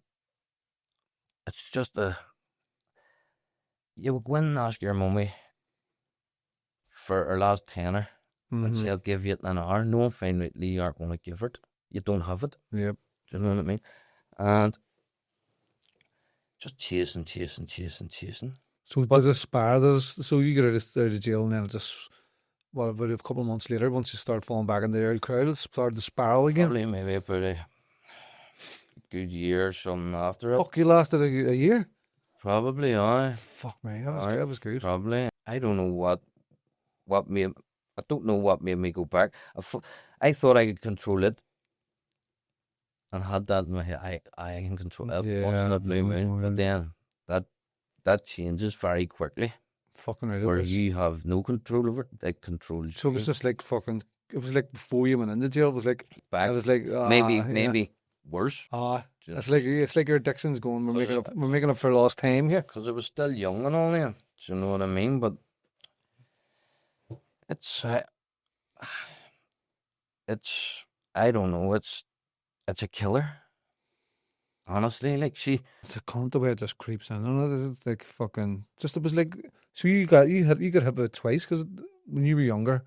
it's just you would go in and ask your mummy for her last tenner and say, I'll give you it in an hour. No, finally, you aren't going to give it. You don't have it. Yep. Do you know what I mean? And just chasing. So did it spiral? So you get out of jail and then it just, about a couple of months later, once you start falling back in the early crowd, it started to spiral again? Probably maybe about a good year or something after it. Fuck, you lasted a year? Probably, aye. Fuck me, that was good. Probably. I don't know what made me go back. I thought I could control it. And had that in my head, I can control it. Yeah, once in a blue moon. But then that changes very quickly. Fucking right. Where you have no control over it, it controls you. So it was just like fucking, it was like before you went into jail, it was like, back. It was like, maybe worse. It's like your addiction's going, we're making up for lost time here. Because it was still young and all then. Do you know what I mean? But it's I don't know, it's a killer. Honestly, like it's a cunt the way it just creeps in. I don't know, it's like fucking, it was like, so you got hit with it twice because when you were younger,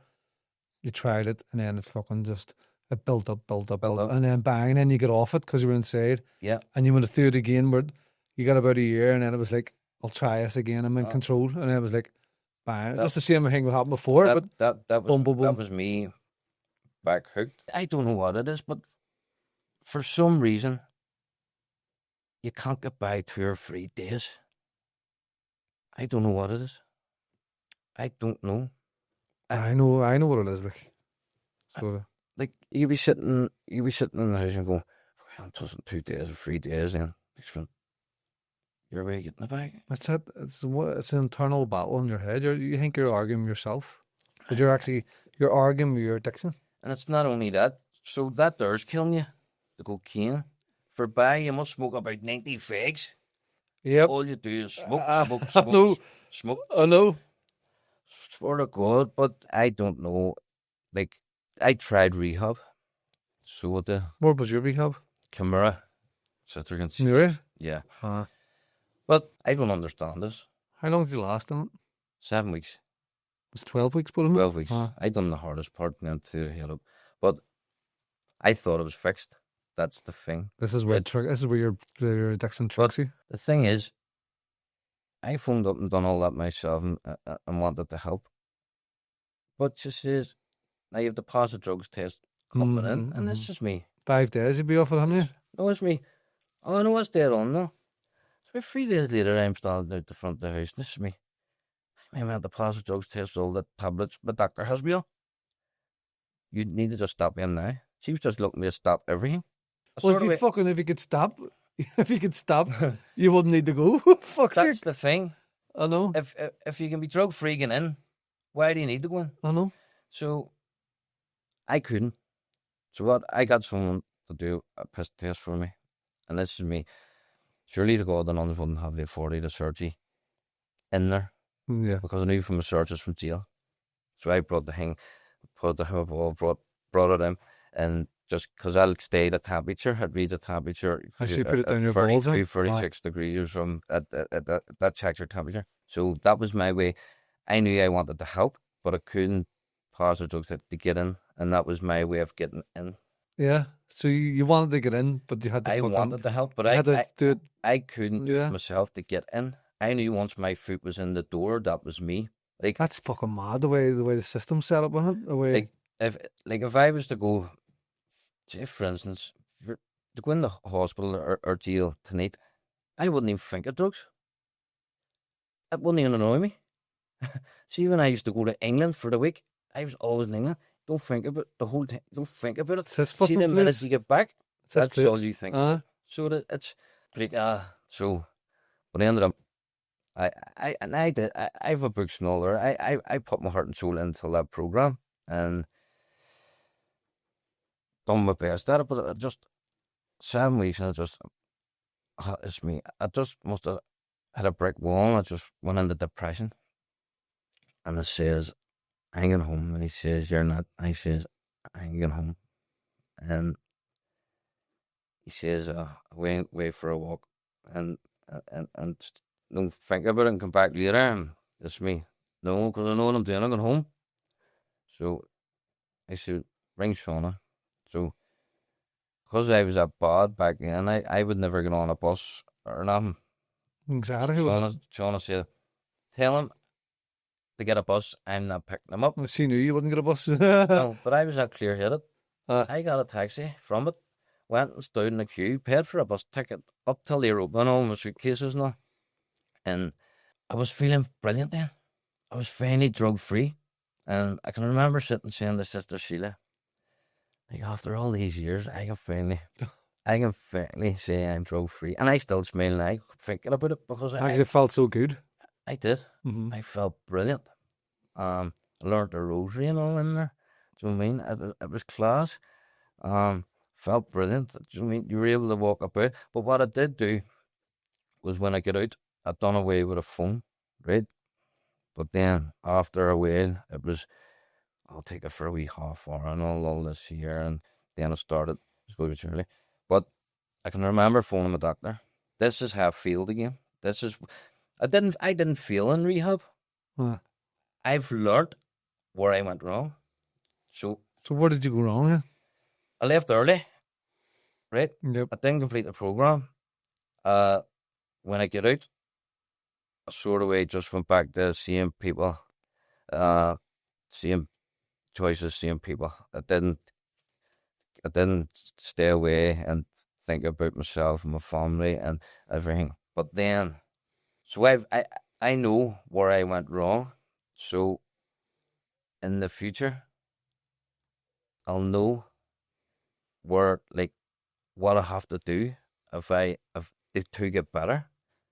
you tried it and then it fucking just, it built up, and then bang, and then you get off it because you were inside. Yeah. And you went to do it again where you got about a year and then it was like, I'll try this again, I'm in control. And then it was like, bang. That's the same thing that happened before. That was me back hooked. I don't know what it is, but for some reason, you can't get by 2 or 3 days. I don't know what it is. I don't know. I know what it is, like. Sort of. Like you be sitting in the house and go, it wasn't 2 days or 3 days, then you're away getting it back. That's it. It's an internal battle in your head. You think you're arguing with yourself, but you're arguing with your addiction. And it's not only that. So that there's killing you. The cocaine. For buy, you must smoke about 90 fags. Yep. All you do is smoke. Smoke. I know. Swear to God, but I don't know. Like, I tried rehab. So what Where was your rehab? Camera. Really? Yeah. But I don't understand this. How long did you last in it? 7 weeks. It's 12 weeks, wasn't it? 12 weeks. I done the hardest part and then threw the head up. But I thought it was fixed. That's the thing. This is where your addiction tricks you. The thing is, I phoned up and done all that myself and wanted to help. But she says, now you have the positive drugs test coming in, and this is me. 5 days you'd be off it, haven't you? No, it's me. Oh, no, it's dead on, no. So 3 days later, I'm standing out the front of the house, and this is me. I had the positive drugs test, all the tablets my doctor has me on. You need to just stop him now. She was just looking at me to stop everything. Well, if you could stop, you wouldn't need to go. Fuck's sake. That's the thing. I know. If you can be drug free getting in, why do you need to go in? I know. So I couldn't. So what? I got someone to do a piss test for me, and this is me. Surely to God, the nuns wouldn't have the authority to search you in there. Yeah. Because I knew from the searches from jail. So I brought the thing, put the wall, brought it in, and just because I'll stay the temperature, I'd read the temperature. I should put it down your balls. 36 degrees or something. That checks your temperature. So that was my way. I knew I wanted to help, but I couldn't pass the drugs to get in, and that was my way of getting in. Yeah. So you wanted to get in, but you had to. I wanted to help, but I couldn't myself to get in. I knew once my foot was in the door, that was me. Like, that's fucking mad the way the system's set up, isn't it? The way if I was to go, say for instance, to go in the hospital or jail tonight, I wouldn't even think of drugs. It wouldn't even annoy me. See, when I used to go to England for the week, I was always in England. Don't think about the whole time. Don't think about it. See, the minute you get back, that's all you think. So that it's like so. But I ended up. I have a book smaller. I put my heart and soul into that program and done my best at it. But just 7 weeks, and it's me. I just must have hit a brick wall. And I just went into depression. And it says, "I'm going home," and he says, "You're not." I says, "I'm going home," and he says, "Wait for a walk," and don't think about it and come back later. And it's me. No, because I know what I'm doing. I'm going home. So I said, "Ring Shauna." So because I was that bad back then, I would never get on a bus or nothing. Exactly. Shauna said, "Tell him to get a bus. I'm not picking him up." Well, she knew you wouldn't get a bus. No, but I was that clear-headed. I got a taxi from it, went and stood in the queue, paid for a bus ticket up till they were open, all my suitcases now. And I was feeling brilliant then. I was finally drug-free. And I can remember sitting saying to Sister Sheila, like, after all these years, I can finally say I'm drug-free. And I still smile now thinking about it because it felt so good. I did. Mm-hmm. I felt brilliant. I learned the rosary and all in there. Do you know what I mean? It was class. Felt brilliant. Do you know what I mean? You were able to walk about. But what I did do was when I get out, I done away with a phone, right? But then after a while, it was, I'll take it for a wee half hour and all this here. And then I started slowly but surely. But I can remember phoning my doctor. This is how I feel again. I didn't feel in rehab. I've learned where I went wrong. So where did you go wrong? Yeah? I left early, right? Yep. I didn't complete the program. When I get out, I sort of way just went back to seeing people, same choices, same people. I didn't stay away and think about myself and my family and everything. But then, so I know where I went wrong. So in the future, I'll know where, like, what I have to do to get better.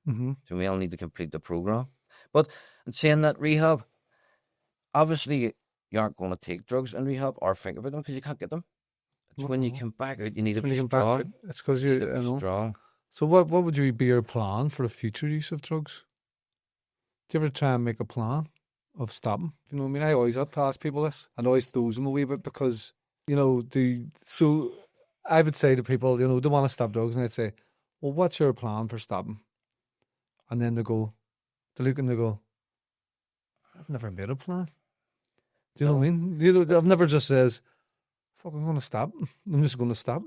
Mm-hmm. So I'll need to complete the program. But in saying that, rehab, obviously you aren't going to take drugs in rehab or think about them because you can't get them. It's when you come back out, you need to be strong. It's because you're strong. So what would be your plan for the future use of drugs? Do you ever try and make a plan of stopping? You know what I mean? I always have to ask people this and always throws them a wee bit because, so I would say to people, they want to stop drugs and I'd say, well, what's your plan for stopping? And then they look and they go, I've never made a plan. Do you know what I mean? I've never just says, fuck, I'm going to stop. I'm just going to stop.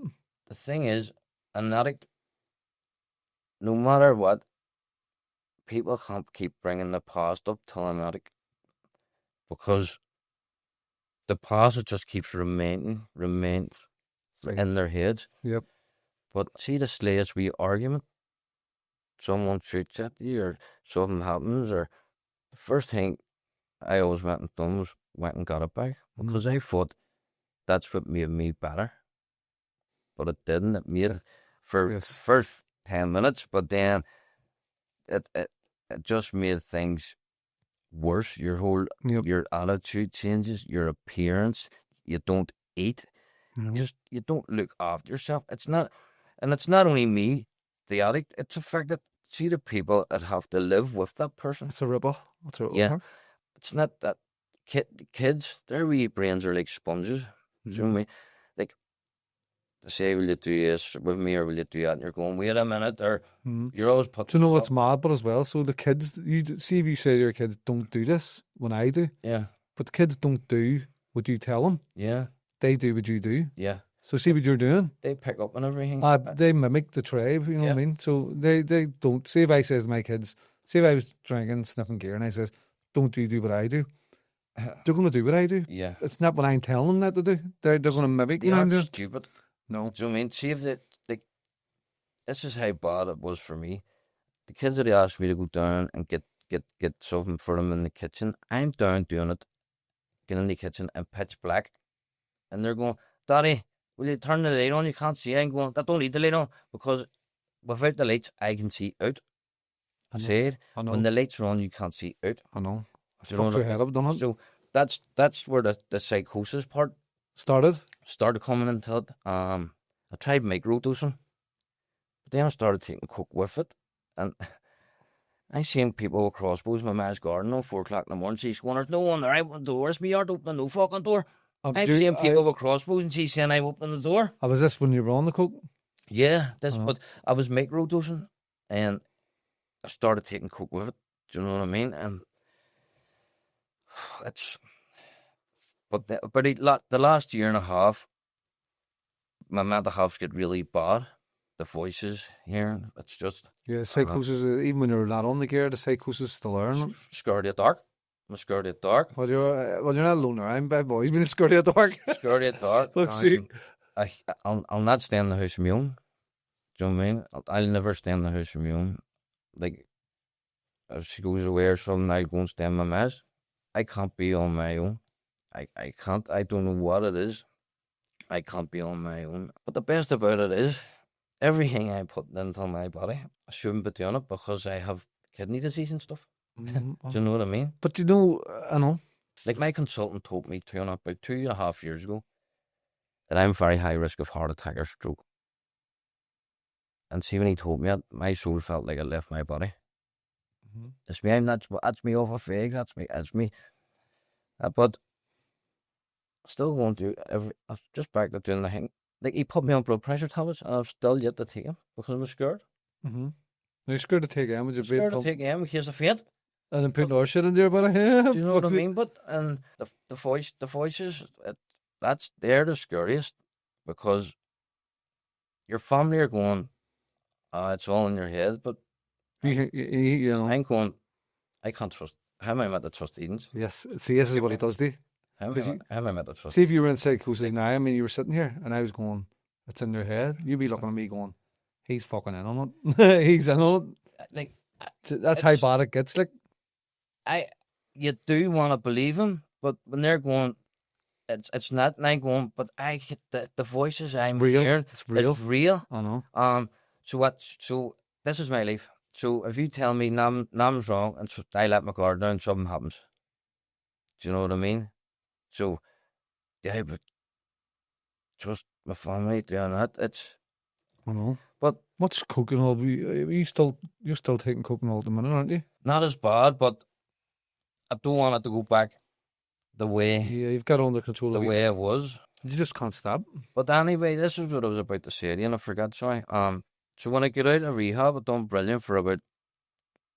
The thing is, an addict, no matter what, people can't keep bringing the past up telling that because the past it just keeps remain in their heads. Yep. But see the slightest wee argument, someone shoots at you or something happens, or the first thing I always went and done was went and got it back because I thought that's what made me better. But it didn't. It made it for first 10 minutes, but then it just made things worse. Your whole your attitude changes, your appearance. You don't eat. You don't look after yourself. It's not only me, the addict. It's the fact that see the people that have to live with that person. It's a ripple. Yeah, it's not that kids. Their wee brains are like sponges. Do you know what I mean? Like they say, "Will you do this with me, or will you do that?" And you're going, "Wait a minute," or you're always putting. Do you know what's mad? But as well, so the kids, you see if you say to your kids, "Don't do this," when I do, but the kids don't do what you tell them. Yeah, they do what you do. Yeah. So see what you're doing. They pick up on everything. They mimic the tribe. You know what I mean? So they don't. See if I says to my kids, see if I was drinking, sniffing gear, and I says, "Don't you do what I do?" They're going to do what I do. Yeah. It's not what I'm telling them that to do. They're going to mimic. They aren't stupid. No. Do you know what I mean? See if this is how bad it was for me. The kids that asked me to go down and get something for them in the kitchen, I'm down doing it, getting in the kitchen and pitch black, and they're going, "Daddy, will you turn the light on? You can't see." I'm going, "I don't need the light on because without the lights, I can see out." I said, when the lights are on, you can't see out. I know. You know your head up, done it. So that's where the psychosis part started coming into it. I tried microdosing, but then I started taking coke with it, and I seen people with crossbows in my man's garden on 4 o'clock in the morning. She's going, "There's no one there. I open the door. It's me yard opening no fucking door." I've seen people with crossbows, and she's saying I'm opening the door. Was this when you were on the coke? Yeah, but I was microdosing, and I started taking coke with it. Do you know what I mean? And the last year and a half, my mental health get really bad. The voices here, it's just psychosis. Even when you're not on the gear, the psychosis still there. Scared of the dark. I'm scared of the dark. Well, you're not alone there. I've always been scared of the dark. Scared of the dark. Look, see, I'll not stay in the house on my own. Do you know what I mean? I'll never stay in the house on my own. Like if she goes away or something, I'll go and stay in my mess. I can't be on my own. I can't. I don't know what it is. I can't be on my own. But the best about it is, everything I put into my body, I shouldn't be doing it because I have kidney disease and stuff. Do you know what I mean? But you know, I know. Like my consultant told me about 2.5 years ago that I'm very high risk of heart attack or stroke. And see, when he told me that, my soul felt like it left my body. It's me. That's me off a fake. That's me. But still going to I'm just back to doing the thing. Like he put me on blood pressure tablets, and I've still yet to take them because I'm scared. You're scared to take them? Would you be scared to take them in case I faint? And then put our shit in there, but do you know what I mean? But and the voices, they're the scariest because your family are going, it's all in your head, but. You know, I'm going, I can't trust. How am I meant to trust Edens? Yes, see, this is what he does, do. How am I meant to trust? See, if you were in psychosis now, I mean, you were sitting here, and I was going, it's in your head. You'd be looking at me going, he's fucking in on it. He's in on it. Like, that's how bad it gets. Like, you do want to believe him, but when they're going, it's not. And I'm going, but I get the voices I'm hearing. It's real. It's real. I know. So this is my life. So if you tell me Nam's wrong and I let my guard down, something happens. Do you know what I mean? So, yeah, but trust my family doing that. I know. But what's coke and all? You're still taking coke and all at the minute, aren't you? Not as bad, but I don't want it to go back the way. Yeah, you've got it under control. The way it was. You just can't stop. But anyway, this is what I was about to say to you, and I forgot. Sorry. So when I get out of rehab, I've done brilliant for about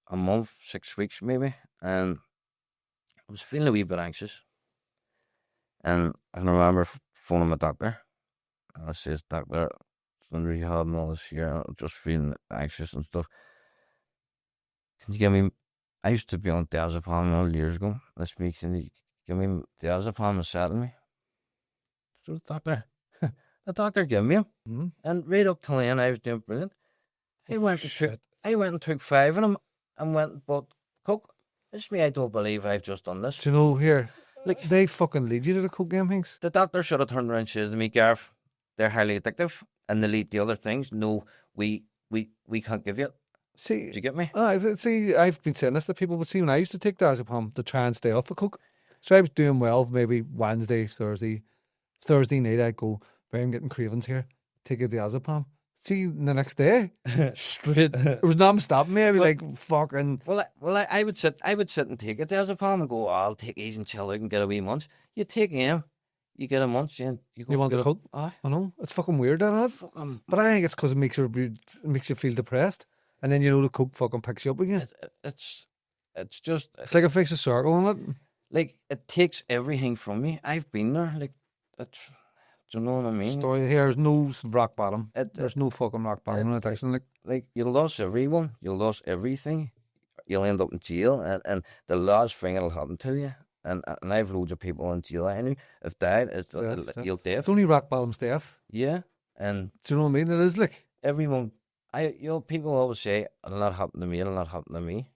a month, 6 weeks maybe, and I was feeling a wee bit anxious. And I can remember phoning my doctor, and I says, "Doctor, I'm in rehab and all this here, I'm just feeling anxious and stuff. Can you give me? I used to be on diazepam all years ago. This week, can you give me diazepam and settle me? So the doctor gave me him, and right up till then I was doing brilliant. I went and took 5 of them and went and bought coke. It's me. I don't believe I've just done this. Do you know here? Like they fucking lead you to the cocaine things. The doctor should have turned around and says to me, Garth, they're highly addictive and they lead to other things. No, we can't give you it. See, do you get me? See, I've been saying this to people, but see, when I used to take diazepam to try and stay off the coke, so I was doing well. Maybe Wednesday, Thursday night, I'd go, I'm getting cravings here. Take a diazepam. See, the next day, straight. There was nothing stopping me. I was like, fucking. Well, I would sit and take a diazepam and go, I'll take easy and chill out and get a wee munch. You take him, you get a munch, and you want the coke? I know it's fucking weird, isn't it? But I think it's because it makes you feel depressed, and then the coke fucking picks you up again. It's like a vicious circle, isn't it? Like it takes everything from me. I've been there. Like that's. Do you know what I mean? Story here is no rock bottom. There's no fucking rock bottom in addiction. Like you lost everyone, you lost everything. You'll end up in jail, and the last thing that'll happen to you. And I've loads of people in jail. I knew if died, you'll death. It's only rock bottom's death. Yeah, and do you know what I mean? It is like everyone. People always say it'll not happen to me. It'll not happen to me.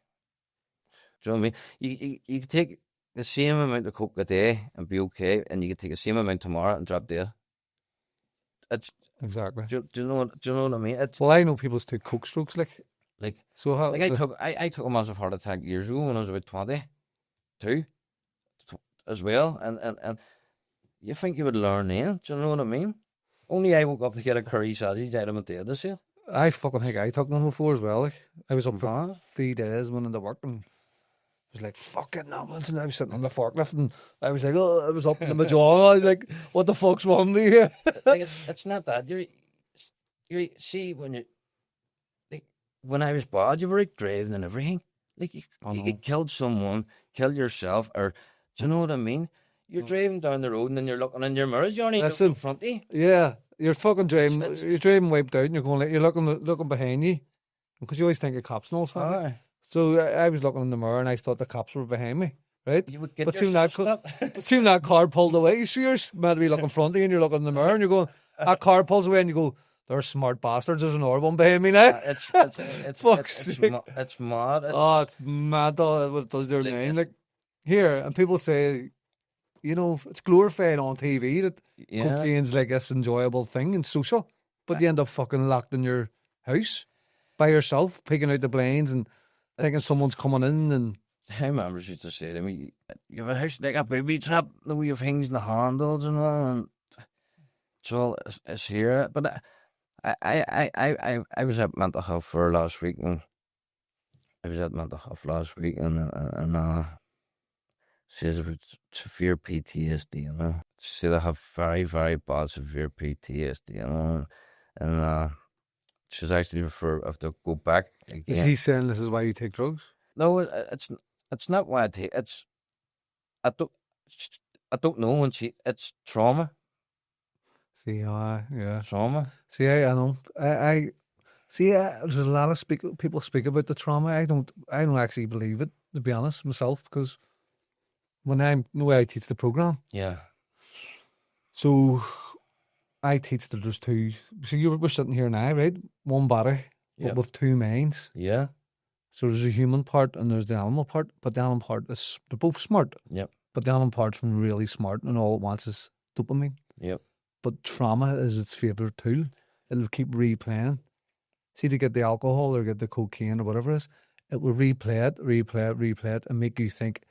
Do you know what I mean? You can take the same amount of coke a day and be okay, and you can take the same amount tomorrow and drop dead. It's exactly. Do you know what I mean? Well, I know people take coke strokes I took a massive heart attack years ago when I was about 22 as well, and you think you would learn then? Do you know what I mean? Only I woke up to get a curry sausage out of my day this year. I fucking think I took them before as well. I was up for 3 days, went into work and was like, fucking ambulance, and I was sitting on the forklift and I was like, oh, I was up in my jaw. I was like, what the fuck's wrong with me here? It's not that. You see, when I was bad, you were like driving and everything. Like you killed someone, kill yourself, or do you know what I mean? You're driving down the road and then you're looking in your mirrors, you're only looking in front of you. Yeah, you're fucking driving, you're driving wiped out and you're going like, you're looking behind you. Because you always think of cops and all that. So I was looking in the mirror and I thought the cops were behind me, right? You would get but soon that car pulled away. So you're meant to be looking front of you and you're looking in the mirror and you're going, that car pulls away and you go, they're smart bastards. There's another one behind me now. It's mad. It's mad though what it does to your mind. Like here, and people say, it's glorified on TV that cocaine's like this enjoyable thing and social, but you end up fucking locked in your house by yourself, picking out the blinds and thinking someone's coming in. And my members used to say to me, you have a house like a baby trap, the way you have things in the handles and all, and it's here. But I was at mental health for last week, and says about severe PTSD, She said I have very, very bad severe PTSD, and she's actually have to go back again. Is he saying this is why you take drugs? No, it's not why I take. I don't know when it's trauma. See, yeah, trauma. See, I know. I see. There's a lot of people speak about the trauma. I don't actually believe it, to be honest, myself, because when the way I teach the program, so I teach that there's two. So we're sitting here now, right? One body, but with two minds. Yeah. So there's a human part and there's the animal part, but the animal part they're both smart. Yep. But the animal part's really smart, and all it wants is dopamine. Yep. But trauma is its favourite tool. It'll keep replaying. See, to get the alcohol or get the cocaine or whatever it is, it will replay it, and make you think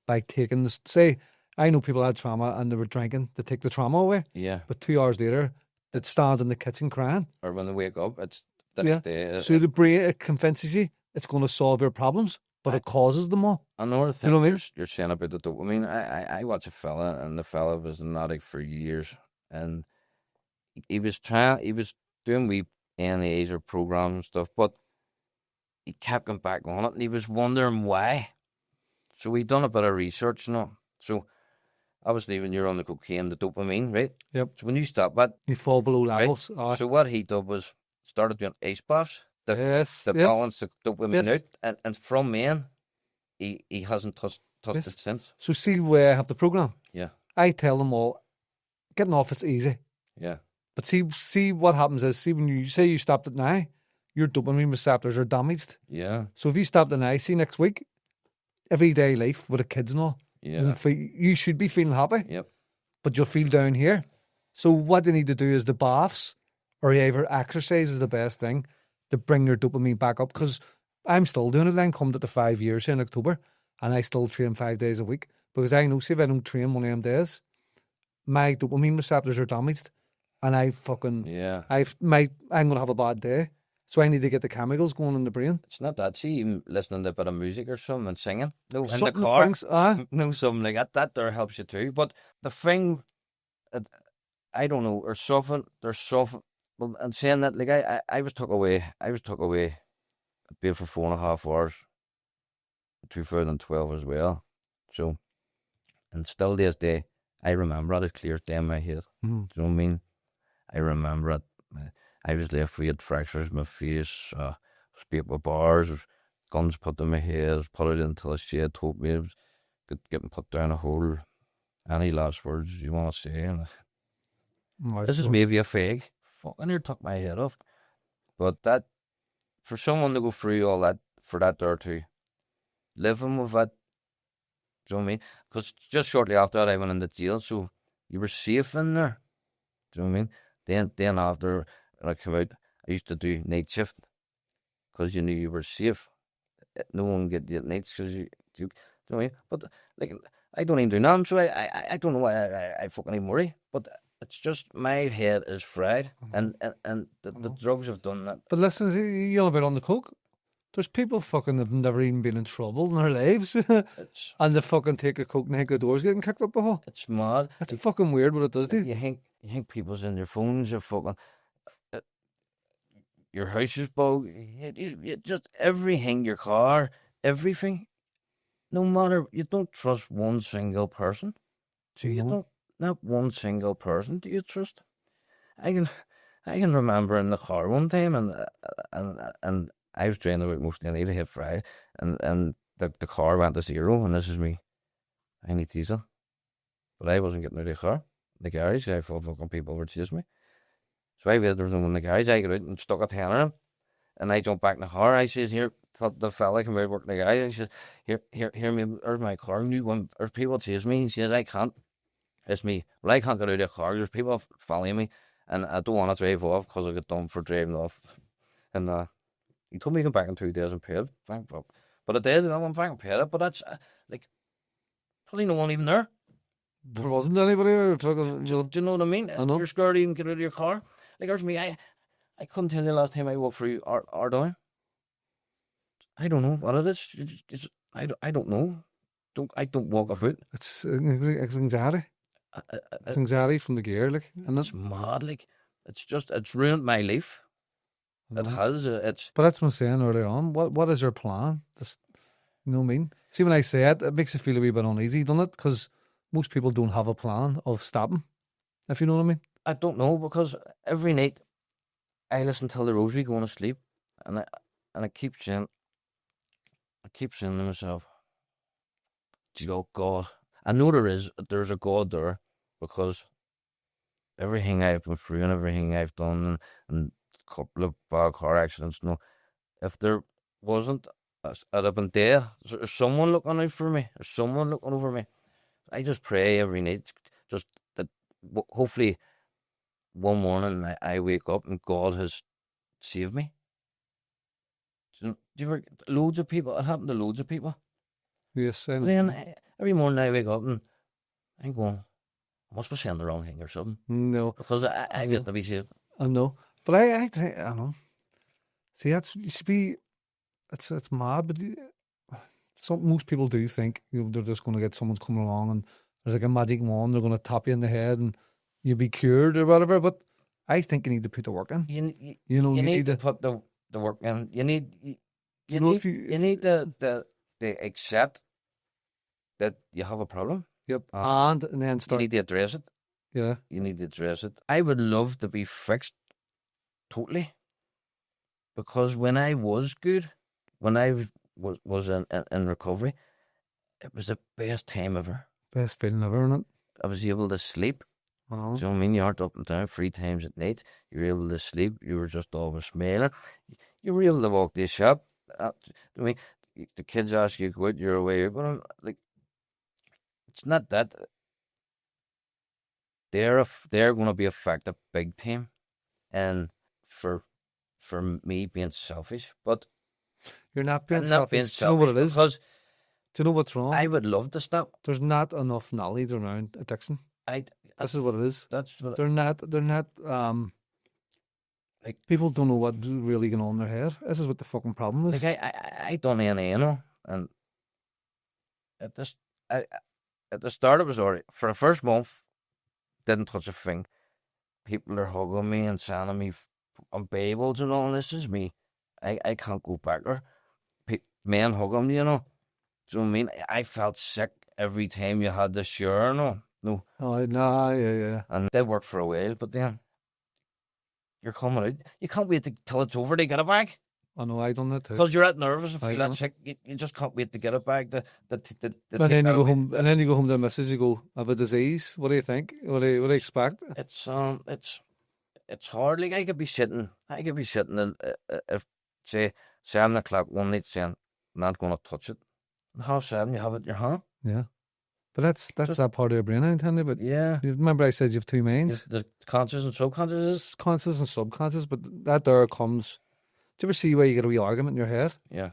by taking this. Say, I know people had trauma and they were drinking to take the trauma away. Yeah. But 2 hours later, it stands in the kitchen crying. Or when they wake up, it's the next day. So the brain, it convinces you it's going to solve your problems, but it causes them all. Another thing, you know what I mean? You're saying about the dopamine. I watch a fella, and the fella was an addict for years, and he was doing wee NAs or programs and stuff, but he kept going back on it, and he was wondering why. So we done a bit of research, So obviously, when you're on the cocaine, the dopamine, right? Yep. So when you stop that, you fall below levels. Right? So what he did was started doing ice baths balance the dopamine out, and from then, he hasn't touched it since. So see where I have the program. Yeah. I tell them all, getting off it's easy. Yeah. But see what happens is, see when you say you stopped it now, your dopamine receptors are damaged. Yeah. So if you stop it now, see next week, everyday life with the kids and all, you should be feeling happy. Yep. But you'll feel down here. So what you need to do is the baths or either exercise is the best thing to bring your dopamine back up. Because I'm still doing it. I'm coming to 5 years in October, and I still train 5 days a week because I know, see, if I don't train one of them days, my dopamine receptors are damaged, and I'm gonna have a bad day. So I need to get the chemicals going in the brain. It's not that. See, even listening to a bit of music or something and singing. No, in the car. No, something like that. That there helps you too. But the thing, I don't know. There's something. Well, and saying that, like I was took away. I was took away, bed for 4.5 hours. 2012 as well. So, and still this day, I remember it as clear as day in my head. Do you know what I mean? I remember it. I was left with fractures in my face, spit with bars, guns put in my head, put it into a shed, told me it was getting put down a hole. Any last words you want to say? And this is maybe a fake. Fucking near took my head off. But that, for someone to go through all that, for that there to living with that, do you know what I mean? Because just shortly after that, I went into jail, so you were safe in there. Do you know what I mean? Then after when I came out, I used to do night shift because you knew you were safe. No one get the nights because you know what I mean? But like, I don't even do nothing, so I don't know why I fucking even worry. But it's just my head is fried, and the drugs have done that. But listen, you're about on the coke. There's people fucking have never even been in trouble in their lives, and they fucking take a coke and think the door's getting kicked up the hole. It's mad. It's fucking weird what it does to you. You think people's in their phones, you're fucking. Your house is bug, you just everything, your car, everything. No matter, you don't trust one single person. So you don't, not one single person do you trust. I can remember in the car one time, and I was driving about most of the night, I hit Friday, and the car went to zero, and this is me. I need diesel. But I wasn't getting out of the car. The garage, I thought fucking people were chasing me. So I waited for them in the garage. I got out and stuck a tenner in him. And I jumped back in the car. I says, here, the fella came out working the garage. I says, here, me, there's my car. There's people chasing me. He says, I can't. It's me. Well, I can't get out of the car. There's people following me. And I don't want to drive off because I got done for driving off. And he told me to come back in 2 days and pay it. Thank God. But I did, and I went back and paid it. But that's, like, probably no one even there. There wasn't anybody there. Do you know what I mean? I know. You're scared to even get out of your car. Like, there's me. I couldn't tell you the last time I walked through our door. I don't know what it is. I don't know. I don't walk about. It's anxiety. It's anxiety from the gear, like. And it's mad, like. It's ruined my life. It has. But that's what I'm saying earlier on. What is your plan? You know what I mean? See, when I say it, it makes you feel a wee bit uneasy, doesn't it? Because most people don't have a plan of stopping, if you know what I mean. I don't know, because every night I listen to the rosary going to sleep, and I keep saying to myself, oh God, I know there's a God there, because everything I've been through and everything I've done and a couple of bad car accidents, if there wasn't, I'd have been dead. There's someone looking out for me. There's someone looking over me. I just pray every night, just that hopefully one morning I wake up and God has saved me. Do you ever, loads of people, it happened to loads of people. Yes. Then every morning I wake up and I'm going, I must be saying the wrong thing or something. No. Because I get to be saved. I know. But I think, I know. See, you should be, it's mad, but most people do think they're just going to get someone's coming along and there's like a magic wand, they're going to tap you in the head and you'll be cured or whatever. But I think you need to put the work in. You need to put the work in. You need to accept that you have a problem. Yep. And then start. You need to address it. Yeah. You need to address it. I would love to be fixed totally. Because when I was good, when I was in recovery, it was the best time ever. Best feeling ever, isn't it? I was able to sleep. I know. Do you know what I mean? You aren't up and down 3 times at night. You were able to sleep. You were just always smiling. You were able to walk to the shop. I mean, the kids ask you to go out, you're away. But I'm like, it's not that. They're going to be affected big time, and for me being selfish, but you're not being I'm selfish. not being Do you know what it is? because do you know what's wrong? I would love to stop. There's not enough knowledge around addiction. This is what it is. That's what they're not. Like people don't know what's really going on in their head. This is what the fucking problem is. Like I done any, and at this at the start it was alright. For the first month, didn't touch a thing. People are hugging me and sending me on Bibles and all. This is me. I can't go back there. Men hugging me, Do you know what I mean? I felt sick every time you had the shower, No. Oh, no, yeah. And it did work for a while, but then you're coming out. You can't wait till it's over to get it back. I know, I done that too. Because you're at nervous and feel that sick. You just can't wait to get it back. And then you go home. And then you go home to the missus. You go, I have a disease. What do you think? What do you expect? It's hard. Like I could be sitting in, if say 7 o'clock one night saying, I'm not going to touch it. And 7:30, you have it in your hand. Yeah. But that's that part of your brain, I'm telling you. But yeah, you remember I said you have 2 minds. The conscious and subconscious. Conscious and subconscious, but that there comes. Do you ever see where you get a wee argument in your head? Yeah.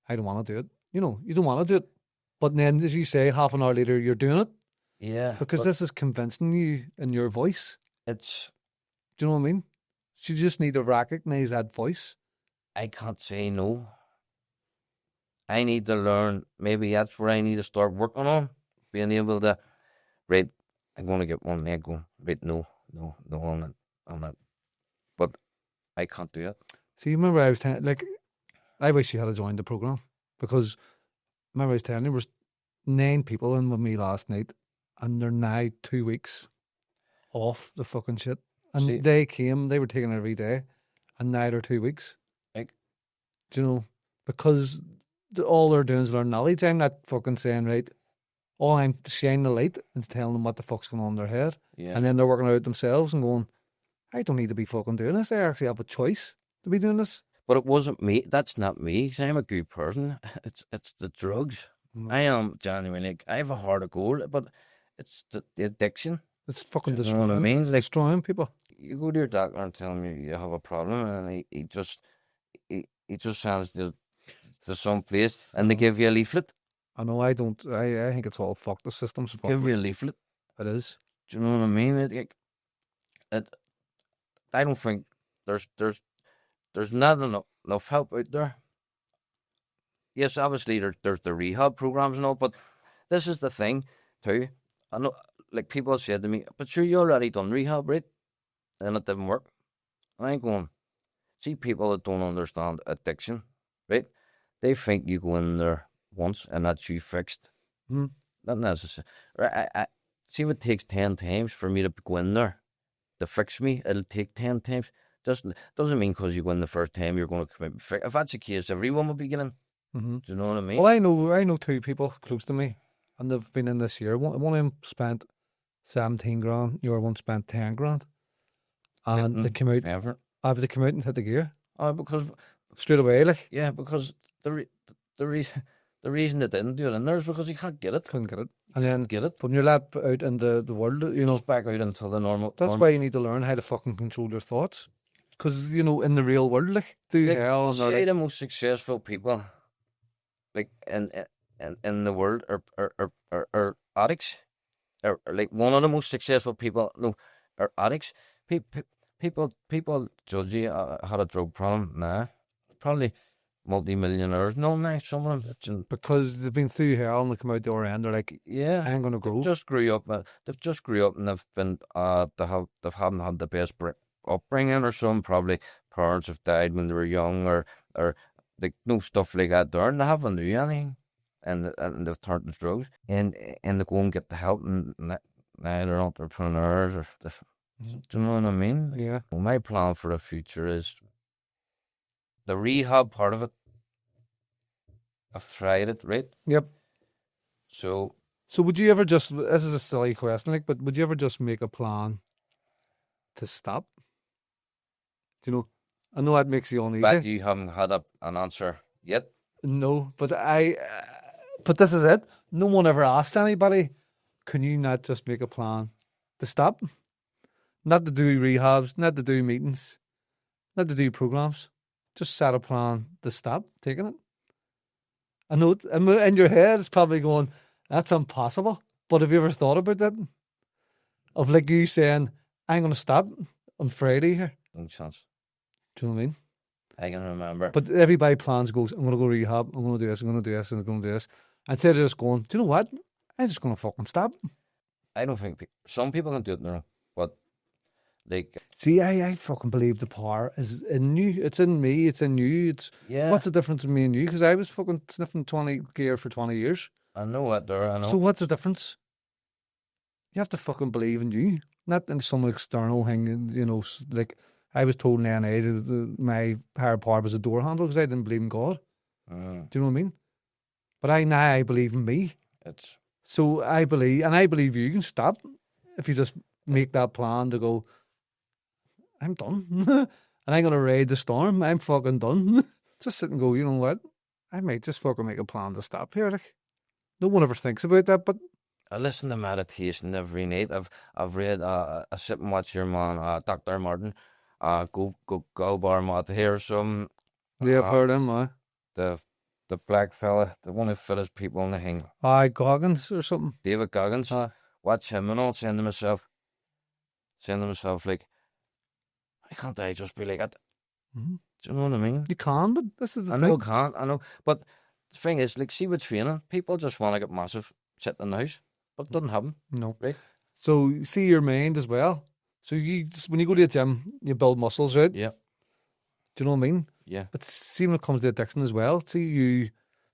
I don't want to do it. You don't want to do it. But then, as you say, half an hour later, you're doing it. Yeah. Because this is convincing you in your voice. Do you know what I mean? You just need to recognize that voice. I can't say no. I need to learn. Maybe that's where I need to start working on. Being able to, right, I'm going to get one leg going. Right, no, on that. But I can't do it. See, remember I was telling, I wish you had joined the program, because remember I was telling you, there was 9 people in with me last night, and they're now 2 weeks off the fucking shit. And they were taking it every day, and now they're 2 weeks. Do you know, because all they're doing is learn knowledge. I'm not fucking saying, right, all I'm shining the light and telling them what the fuck's going on in their head. Yeah. And then they're working out themselves and going, I don't need to be fucking doing this. I actually have a choice to be doing this. But it wasn't me. That's not me, because I'm a good person. It's the drugs. I am genuinely. I have a heart of gold, but it's the addiction. It's fucking destroying. You know what I mean? Like, destroying people. You go to your doctor and tell him you have a problem, and he just sends you to some place, and they give you a leaflet. I know. I don't. I think it's all fucked. The system's fucked. Give you a leaflet. It is. Do you know what I mean? I don't think there's not enough help out there. Yes, obviously there's the rehab programs and all, but this is the thing too. I know, like people said to me, but sure, you already done rehab, right? And it didn't work. And I'm going, see, people that don't understand addiction, right? They think you go in there once and that's you fixed. Not necessary. I see if it takes 10 times for me to go in there to fix me, it'll take 10 times. Doesn't mean because you go in the first time you're going to commit. If that's the case, everyone will be getting. Do you know what I mean? Well, I know 2 people close to me, and they've been in this year. One of them spent 17 grand. The other one spent 10 grand, and they came out. They come out and hit the gear. Oh, because straight away, like. Yeah, because the reason they didn't do it in there is because you can't get it. Couldn't get it. And then get it. When you're let out in the world, just back out into the normal. That's why you need to learn how to fucking control your thoughts. Because, in the real world, hell. Say the most successful people, like, in the world are addicts. Or like, one of the most successful people, are addicts. People judge you had a drug problem. Nah, probably multi-millionaires. No, nah, some of them. Because they've been through hell and they come out the other end, they're like, yeah, I ain't going to grow. They've just grew up and they've been, they haven't had the best upbringing, or some probably parents have died when they were young, or like stuff like that there, and they haven't do anything, and they've turned to drugs, and they go and get the help, and now they're entrepreneurs, or do you know what I mean? Yeah. Well, my plan for the future is the rehab part of it, I've tried it, right? Yep. So would you ever just, this is a silly question, like, but would you ever just make a plan to stop? Do you know? I know that makes you uneasy. but you haven't had an answer yet. No, but but this is it. No one ever asked anybody, can you not just make a plan to stop? Not to do rehabs, not to do meetings, not to do programs. Just set a plan to stop taking it. I know in your head it's probably going, that's impossible. But have you ever thought about that? Of like you saying, I'm going to stop on Friday here. No chance. Do you know what I mean? I can remember. But everybody plans, goes, I'm going to go rehab, I'm going to do this, I'm going to do this, and I'm going to do this. Instead of just going, do you know what? I'm just going to fucking stop. I don't think some people can do it now, but like, see, I fucking believe the power is in you. It's in me. It's in you. It's what's the difference between me and you? Because I was fucking sniffing 20 gear for 20 years. I know it there. I know. So what's the difference? You have to fucking believe in you, not in some external thing. You know, like I was told in NA that my higher power was a door handle because I didn't believe in God. Do you know what I mean? But I believe in me. So I believe, and I believe you can stop if you just make that plan to go, I'm done. And I'm going to ride the storm. I'm fucking done. Just sit and go, you know what? I might just fucking make a plan to stop here. Like, no one ever thinks about that, but I listen to meditation every night. I've read I sit and watch your man, Dr. Martin, go bar mat here some. Yeah, I've heard him, the black fella, the one who fittest people in the thing. Goggins or something. David Goggins. Watch him and all, saying to myself, like, why can't I just be like that? Mm-hmm. Do you know what I mean? You can, but this is the thing. I know I can't, I know. But the thing is, like, see with training, people just want to get massive, sit in the house. But it doesn't happen. No. Right? So, see your mind as well. So, when you go to the gym, you build muscles, right? Yeah. Do you know what I mean? Yeah. But see, when it comes to addiction as well, see you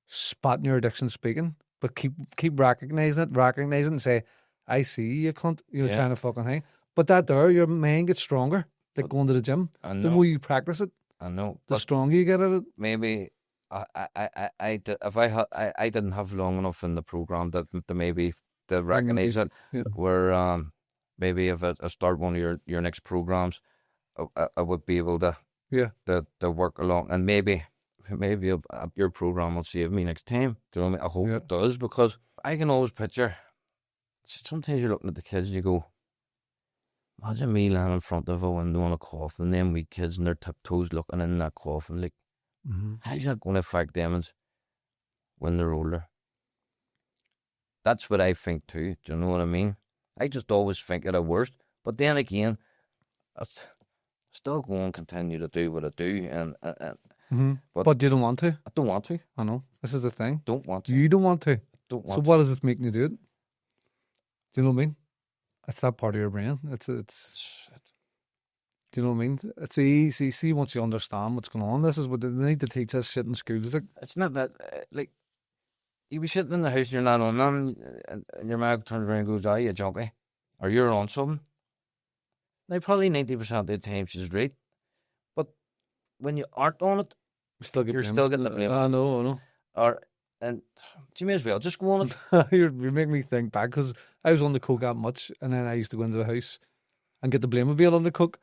spotting your addiction speaking, but keep recognizing it and say, I see you cunt, you're trying to fucking hang. But that there, your mind gets stronger, like going to the gym. I know. The more you practice it, I know. the stronger you get at it. Maybe I didn't have long enough in the program to maybe to recognize it. Yeah. Where maybe if I start one of your next programs, I would be able to work along, and maybe your program will save me next time. Do you know what I mean? I hope it does, because I can always picture. Sometimes you're looking at the kids and you go, imagine me lying in front of a window on a coffin, and them wee kids in their tiptoes looking in that coffin, like, how's that going to affect them when they're older? That's what I think too. Do you know what I mean? I just always think it at worst, but then again, I still go and continue to do what I do, but you don't want to. I don't want to. I know. This is the thing. Don't want to. You don't want to. Don't want so to. What does it make you do it? Do you know what I mean? It's that part of your brain. It's. Do you know what I mean? It's easy. See, once you understand what's going on, this is what they need to teach us shit in schools. Like, it's not that, like, you be sitting in the house and you're not on them, and your mom turns around and goes, you junkie, or you're on something. Now, probably 90% of the time she's right, but when you aren't on it, you're still getting the blame. I know. And you may as well just go on it. You make me think back, because I was on the coke that much, and then I used to go into the house and get the blame of being on the coke.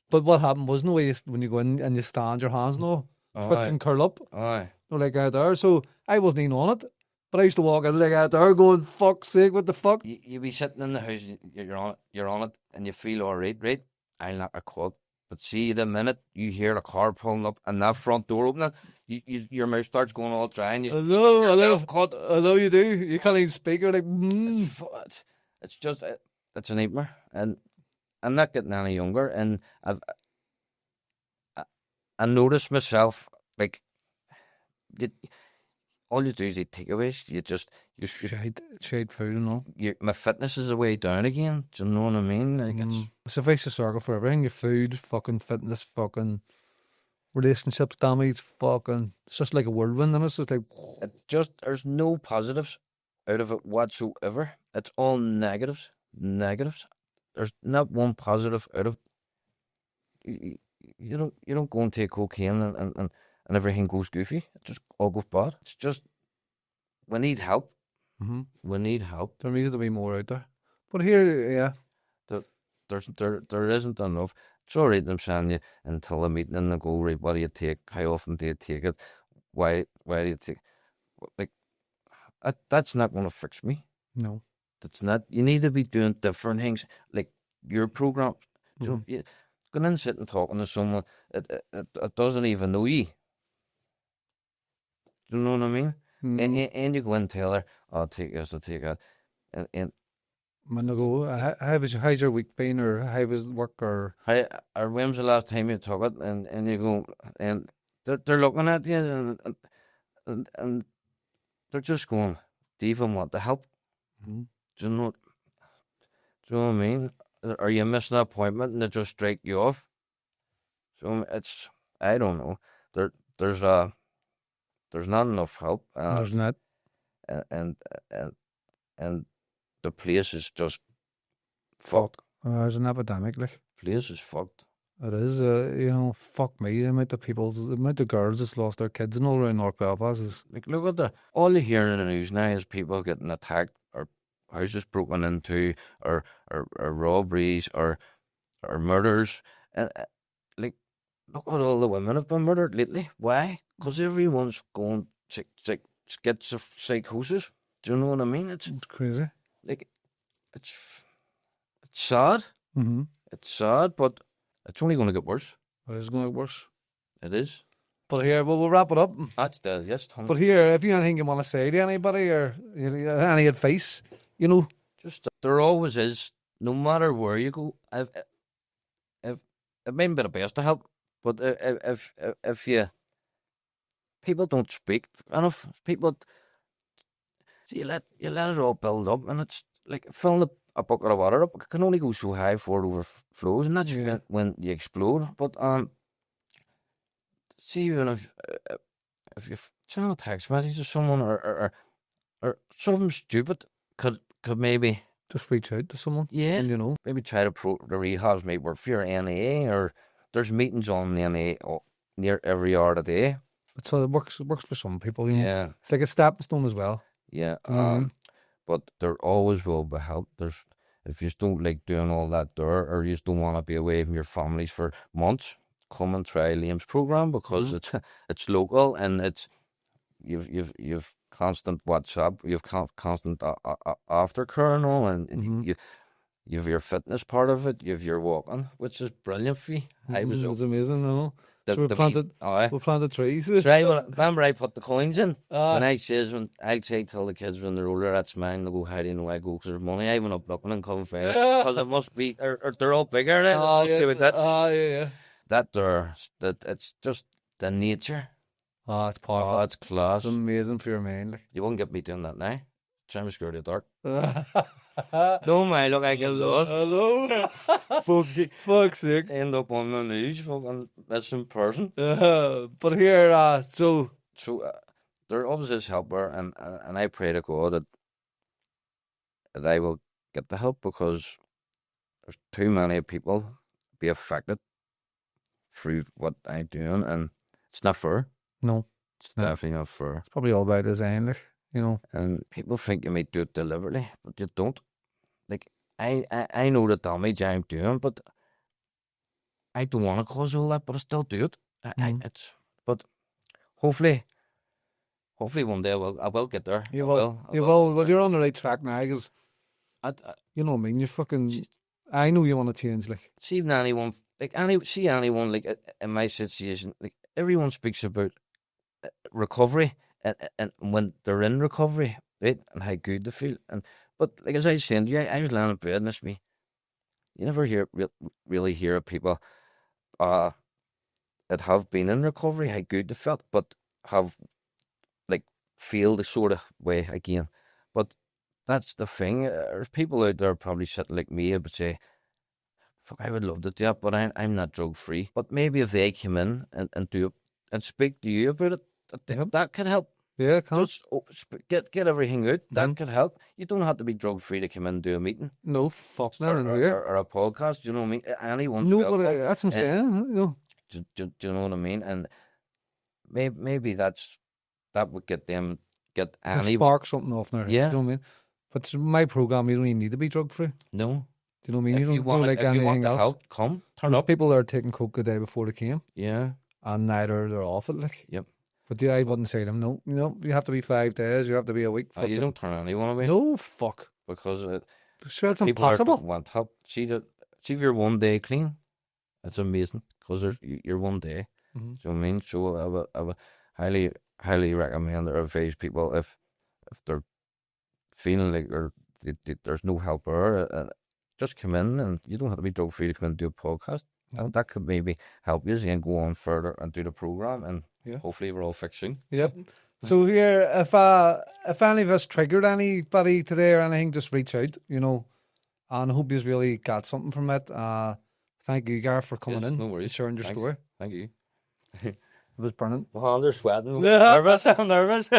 But what happened was, no way, when you go in and you stand, your hands twitch and curl up. Aye. No, like out there. So I wasn't even on it, but I used to walk in like out there going, fuck's sake, what the fuck? You be sitting in the house, you're on it, and you feel all right, right? I'll not a quad. But see, the minute you hear a car pulling up and that front door opening, your mouth starts going all dry, and I know you do. You can't even speak. You're like, It's just, it's a nightmare. And I'm not getting any younger, and I notice myself, like, all you do is eat takeaways. You shade food and all. My fitness is way down again. Do you know what I mean? Like, it's a vicious circle for everything. Your food, fucking fitness, fucking relationships damage, fucking. It's just like a whirlwind, and it's just like. There's no positives out of it whatsoever. It's all negatives. There's not one positive out of it. You don't go and take cocaine and everything goes goofy. It just all goes bad. It's just, we need help. Mm-hmm. We need help. There needs to be more out there. But here, yeah. There isn't enough. It's all right them sending you until a meeting and they go, right, what do you take? How often do you take it? Why do you take it? Like, that's not going to fix me. No. That's not. You need to be doing different things. Like your program. So you going in, sit and talking to someone it doesn't even know you. Do you know what I mean? And you go and tell her, I'll take this, I'll take that. And when they go, how's your week been, or how was work, or when's the last time you took it? And you go, and they're looking at you, and they're just going, do you even want the help? Do you know? Do you know what I mean? Are you missing an appointment and they just strike you off? So it's, I don't know. There's not enough help. there's not. And the place is just fucked. There's an epidemic, like. Place is fucked. It is, fuck me, the amount of girls that's lost their kids and all around North Belfast is... Like, look at all you hear in the news now is people getting attacked, or houses broken into, or robberies, or murders. And, like, look at all the women have been murdered lately. Why? Because everyone's going psychosis. Do you know what I mean? It's crazy. Like, it's sad. Mm-hmm. It's sad, but it's only going to get worse. It is going to get worse. It is. But here, we'll wrap it up. That's the, yes, Tom. But here, if you have anything you want to say to anybody, or any advice, Just, there always is, no matter where you go. It may be the best to help, but if people don't speak enough, people, see, you let it all build up, and it's like filling a bucket of water up. It can only go so high before it overflows, and that's when you explode. But see, even if you send a text message to someone, or something stupid, could maybe just reach out to someone. Yeah, and, maybe try to the rehabs might work for your NAA, or there's meetings on the NAA near every hour of the day. So it works for some people. Yeah, it's like a stepping stone as well. Yeah, but there always will be help. If you just don't like doing all that there, or you just don't want to be away from your families for months, come and try Liam's program, because it's local, and it's you've constant WhatsApp, you've constant aftercare and all, and you've your fitness part of it, you've your walking, which is brilliant for you. It's amazing, I know. So we planted trees. Right, remember I put the coins in? And I say tell the kids when they're older, that's mine. They go, how do you know I go? Because there's money. I went up looking and couldn't find it. Because it must be, or they're all bigger now. Yeah. That it's just the nature. It's powerful. It's class. It's amazing for your mind. Like. You won't get me doing that now. Try me scared of the dark. No, man, look, I get lost. Hello. Fuck's sake. End up on the news, fucking missing person. But here, so there always is help there, and I pray to God that I will get the help, because there's too many people be affected through what I'm doing, and it's not fair. No, it's definitely not fair. It's probably all by design, like. And people think you might do it deliberately, but you don't. Like, I know the damage I'm doing, but I don't want to cause all that, but I still do it. But hopefully one day I will get there. You will. Well, you're on the right track now, because you know what I mean. You fucking. I know you want to change, like. See anyone like in my situation, like everyone speaks about recovery. And when they're in recovery, right, and how good they feel, but like as I was saying, I was lying in bed, and you never really hear of people that have been in recovery, how good they felt, but have like feel the sort of way again. But that's the thing. There's people out there probably sitting like me who would say, "Fuck, I would love to do that, but I'm not drug free." But maybe if they came in and do it and speak to you about it, that could help. Yeah, it can. Just get everything out. That could help. You don't have to be drug free to come in and do a meeting. No, fuck that. Or a podcast. You know what I mean? Anyone's welcome. That's what I'm saying. Do you know what I mean? And maybe that would get them spark something off there. Yeah. Do you know what I mean? But my program, you don't even need to be drug free. No. Do you know what I mean? If you don't like anything want else. Help, come, turn There's up. people that are taking coke the day before they came. Yeah. And neither they're off it, like. Yep. But I wouldn't say to them, no, you have to be 5 days, you have to be a week. You don't turn anyone away. No, fuck. Because sure, it's people impossible. Want help. See if you're 1 day clean, it's amazing because you're 1 day. Mm-hmm. So I mean, so I would highly recommend or advise people if they're feeling like there's no help there, just come in, and you don't have to be drug free to come in and do a podcast. And that could maybe help you and go on further and do the program, and hopefully we're all fixing. Yep. So here, if any of us triggered anybody today or anything, just reach out, and I hope you've really got something from it. Thank you, Garth, for coming in. No worries. And sharing your story. Thank you. It was brilliant. My hands are sweating. I'm nervous.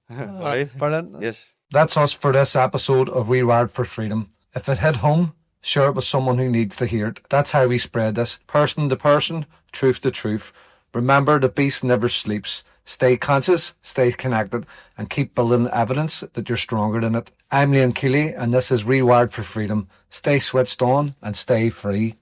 Right. Brilliant. Yes. That's us for this episode of Rewired for Freedom. If it hit home, share it with someone who needs to hear it. That's how we spread this. Person to person, truth to truth. Remember, the beast never sleeps. Stay conscious, stay connected, and keep building evidence that you're stronger than it. I'm Liam Keeley, and this is Rewired for Freedom. Stay switched on and stay free.